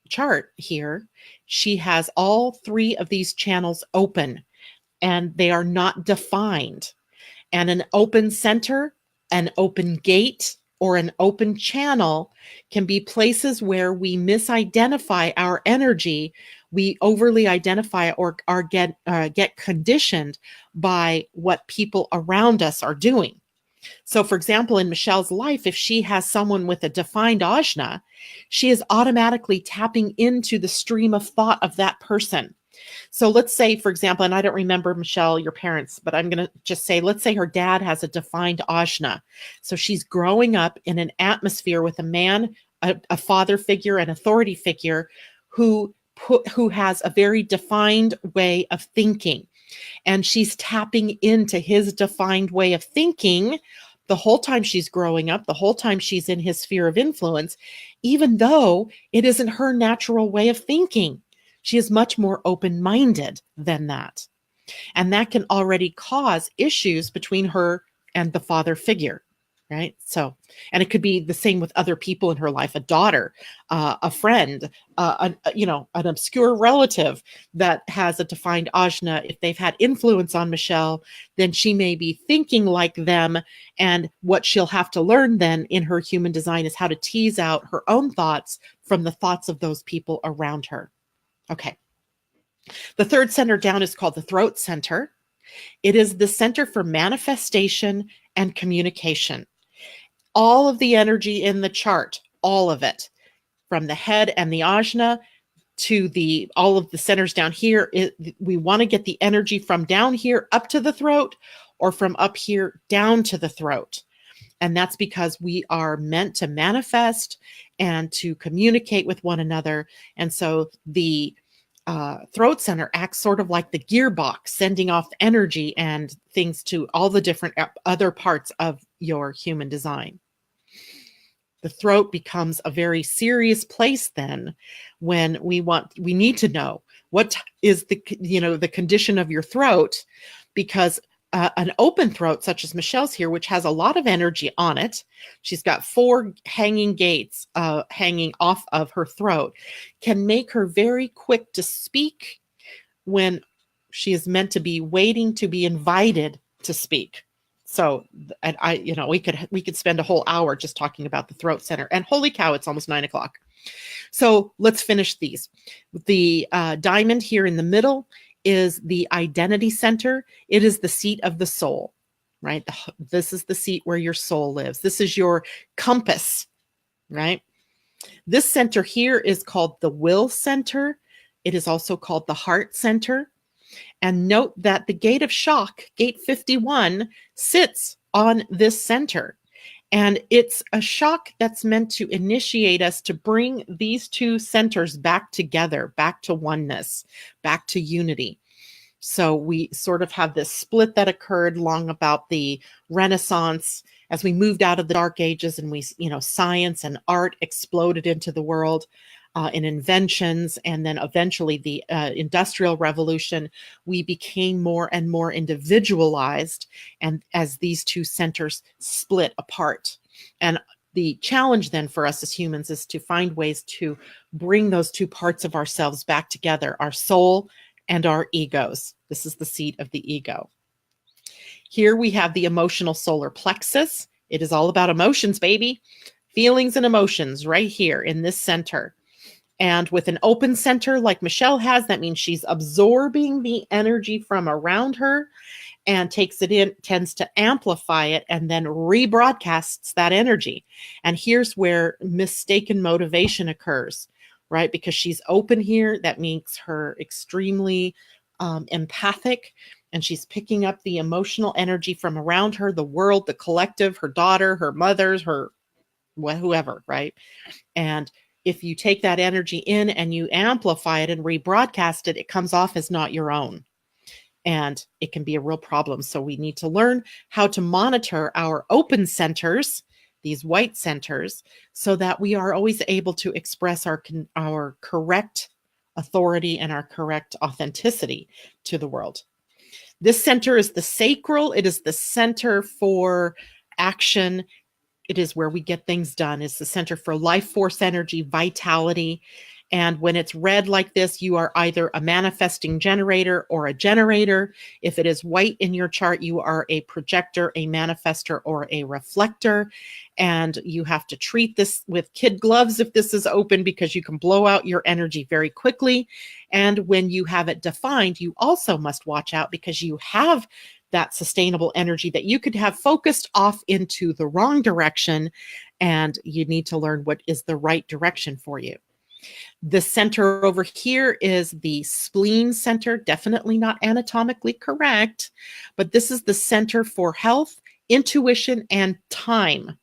chart here, she has all three of these channels open, and they are not defined. And an open center, an open gate, or an open channel can be places where we misidentify our energy. We overly identify or get conditioned by what people around us are doing. So, for example, in Michelle's life, if she has someone with a defined ajna, she is automatically tapping into the stream of thought of that person. So let's say, for example, and I don't remember, Michelle, your parents, but I'm going to just say, let's say her dad has a defined ajna. So she's growing up in an atmosphere with a man, a father figure, an authority figure who has a very defined way of thinking. And she's tapping into his defined way of thinking the whole time she's growing up, the whole time she's in his sphere of influence, even though it isn't her natural way of thinking. She is much more open-minded than that. And that can already cause issues between her and the father figure, right? So, and it could be the same with other people in her life, a daughter, a friend, an obscure relative that has a defined ajna. If they've had influence on Michelle, then she may be thinking like them. And what she'll have to learn then in her human design is how to tease out her own thoughts from the thoughts of those people around her. Okay. The third center down is called the throat center. It is the center for manifestation and communication. All of the energy in the chart, all of it, from the head and the ajna to all of the centers down here, we want to get the energy from down here up to the throat, or from up here down to the throat. And that's because we are meant to manifest and to communicate with one another. And so the throat center acts sort of like the gearbox, sending off energy and things to all the different other parts of your human design. The throat becomes a very serious place then when we need to know what is the condition of your throat, because an open throat, such as Michelle's here, which has a lot of energy on it, she's got 4 hanging gates hanging off of her throat, can make her very quick to speak when she is meant to be waiting to be invited to speak. So, and we could spend a whole hour just talking about the throat center. And holy cow, it's almost 9 o'clock. So let's finish these. The diamond here in the middle is the identity center. It is the seat of the soul, right? This is the seat where your soul lives. This is your compass, right? This center here is called the will center. It is also called the heart center. And note that the gate of shock, gate 51, sits on this center. And it's a shock that's meant to initiate us to bring these two centers back together, back to oneness, back to unity. So we sort of have this split that occurred long about the Renaissance as we moved out of the Dark Ages, and science and art exploded into the world in inventions. And then eventually the Industrial Revolution, we became more and more individualized, and as these two centers split apart. And the challenge then for us as humans is to find ways to bring those two parts of ourselves back together, our soul and our egos. This is the seat of the ego. Here we have the emotional solar plexus. It is all about emotions, baby. Feelings and emotions right here in this center. And with an open center like Michelle has, that means she's absorbing the energy from around her and takes it in, tends to amplify it, and then rebroadcasts that energy. And here's where mistaken motivation occurs, right? Because she's open here, that makes her extremely empathic, and she's picking up the emotional energy from around her, the world, the collective, her daughter, her mothers, her whoever, right? And if you take that energy in and you amplify it and rebroadcast it, it comes off as not your own. And it can be a real problem. So we need to learn how to monitor our open centers, these white centers, so that we are always able to express our correct authority and our correct authenticity to the world. This center is the sacral. It is the center for action. It is where we get things done. It's the center for life force energy, vitality. And when it's red like this, you are either a manifesting generator or a generator. If it is white in your chart, you are a projector, a manifester, or a reflector. And you have to treat this with kid gloves if this is open, because you can blow out your energy very quickly. And when you have it defined, you also must watch out, because you have that sustainable energy that you could have focused off into the wrong direction, and you need to learn what is the right direction for you. The center over here is the spleen center, definitely not anatomically correct, but this is the center for health, intuition, and time.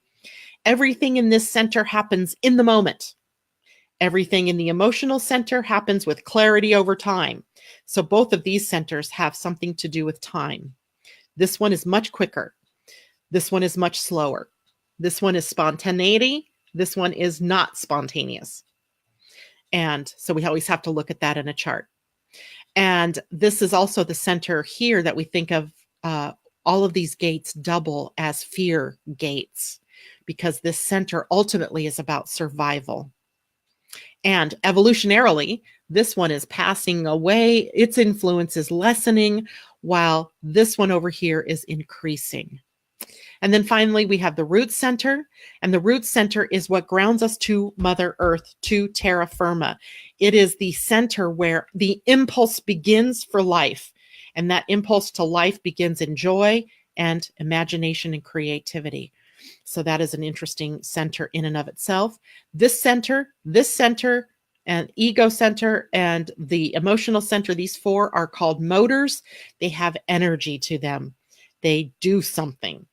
Everything in this center happens in the moment. Everything in the emotional center happens with clarity over time. So both of these centers have something to do with time. This one is much quicker. This one is much slower. This one is spontaneity. This one is not spontaneous. And so we always have to look at that in a chart. And this is also the center here that we think of. All of these gates double as fear gates, because this center ultimately is about survival. And evolutionarily, this one is passing away. Its influence is lessening, while this one over here is increasing. And then finally, we have the root center. And the root center is what grounds us to Mother Earth, to terra firma. It is the center where the impulse begins for life. And that impulse to life begins in joy and imagination and creativity. So that is an interesting center in and of itself. This center, and ego center, and the emotional center, these four are called motors. They have energy to them. They do something.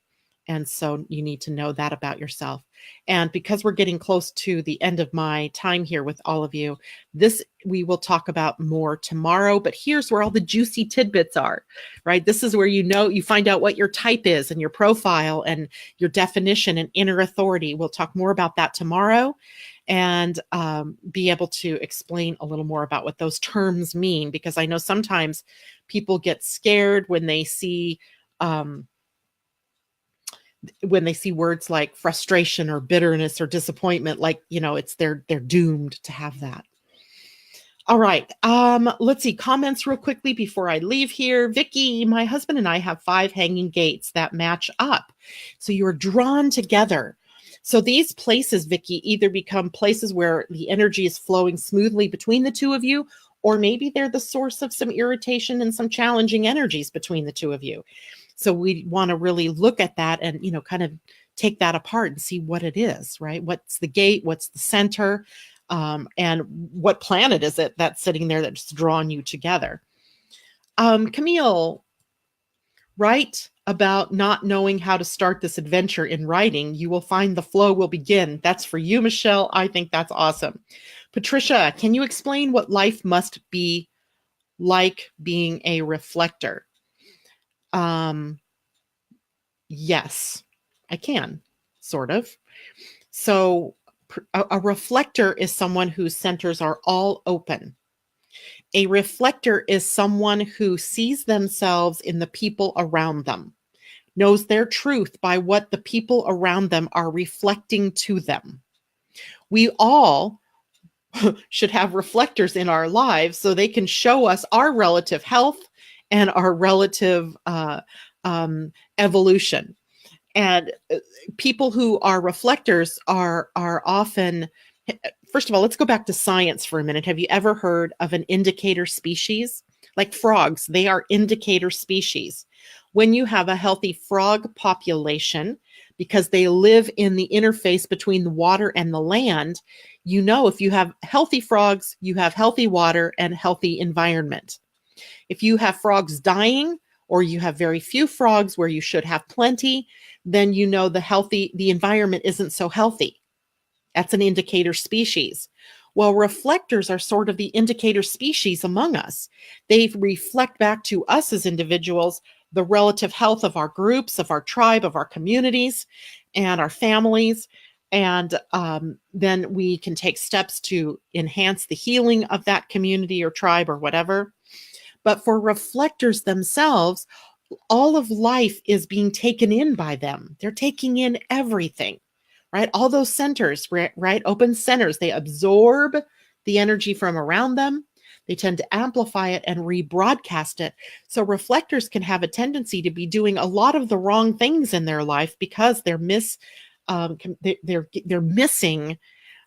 And so you need to know that about yourself. And because we're getting close to the end of my time here with all of you, this we will talk about more tomorrow. But here's where all the juicy tidbits are, right? This is where you find out what your type is and your profile and your definition and inner authority. We'll talk more about that tomorrow, and be able to explain a little more about what those terms mean, because I know sometimes people get scared when they see words like frustration or bitterness or disappointment, like, they're doomed to have that. All right. Let's see comments real quickly before I leave here. Vicky, my husband and I have 5 hanging gates that match up. So you're drawn together. So these places, Vicky, either become places where the energy is flowing smoothly between the two of you, or maybe they're the source of some irritation and some challenging energies between the two of you. So we want to really look at that and, kind of take that apart and see what it is, right? What's the gate? What's the center? And what planet is it that's sitting there that's drawn you together? Camille, write about not knowing how to start this adventure in writing. You will find the flow will begin. That's for you, Michelle. I think that's awesome. Patricia, can you explain what life must be like being a reflector? Yes, I can, sort of. So a reflector is someone whose centers are all open. A reflector is someone who sees themselves in the people around them, knows their truth by what the people around them are reflecting to them. We all should have reflectors in our lives so they can show us our relative health and our relative evolution. And people who are reflectors are often, first of all, let's go back to science for a minute. Have you ever heard of an indicator species? Like frogs, they are indicator species. When you have a healthy frog population, because they live in the interface between the water and the land, if you have healthy frogs, you have healthy water and healthy environment. If you have frogs dying, or you have very few frogs where you should have plenty, then you know the environment isn't so healthy. That's an indicator species. Well, reflectors are sort of the indicator species among us. They reflect back to us as individuals the relative health of our groups, of our tribe, of our communities, and our families. And then we can take steps to enhance the healing of that community or tribe or whatever. But for reflectors themselves, all of life is being taken in by them. They're taking in everything, right? All those centers, right? Open centers, they absorb the energy from around them. They tend to amplify it and rebroadcast it. So reflectors can have a tendency to be doing a lot of the wrong things in their life because they're missing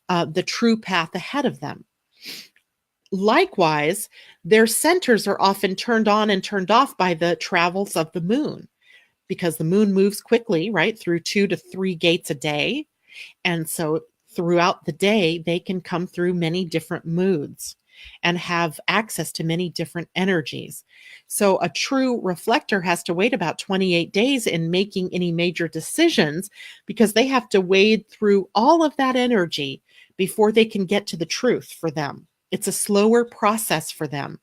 the true path ahead of them. Likewise, their centers are often turned on and turned off by the travels of the moon, because the moon moves quickly, right, through 2 to 3 gates a day. And so throughout the day, they can come through many different moods and have access to many different energies. So a true reflector has to wait about 28 days in making any major decisions, because they have to wade through all of that energy before they can get to the truth for them. It's a slower process for them,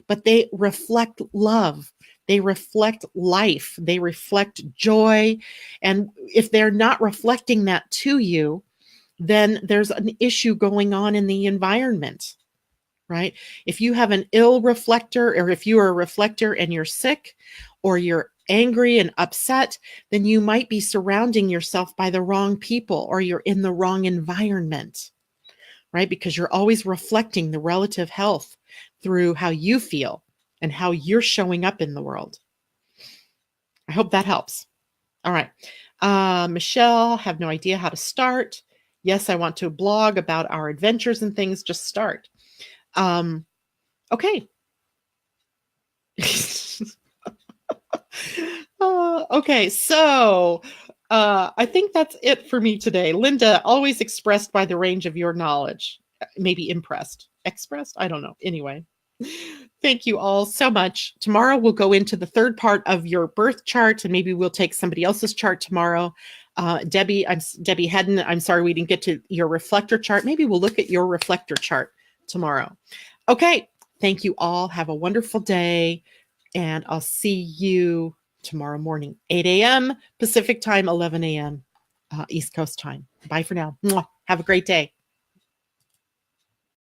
but they reflect love. They reflect life. They reflect joy. And if they're not reflecting that to you, then there's an issue going on in the environment, right? If you have an ill reflector, or if you are a reflector and you're sick, or you're angry and upset, then you might be surrounding yourself by the wrong people, or you're in the wrong environment, right? Because you're always reflecting the relative health through how you feel and how you're showing up in the world. I hope that helps. All right. Michelle, have no idea how to start. Yes, I want to blog about our adventures and things. Just start. Okay. Okay, so I think that's it for me today. Linda, always expressed by the range of your knowledge. Maybe impressed. Expressed? I don't know. Anyway, thank you all so much. Tomorrow we'll go into the third part of your birth chart, and maybe we'll take somebody else's chart tomorrow. Debbie Hedden, I'm sorry we didn't get to your reflector chart. Maybe we'll look at your reflector chart tomorrow. Okay, thank you all. Have a wonderful day, and I'll see you tomorrow morning, 8 a.m. Pacific time, 11 a.m. East Coast time. Bye for now. Mwah. Have a great day.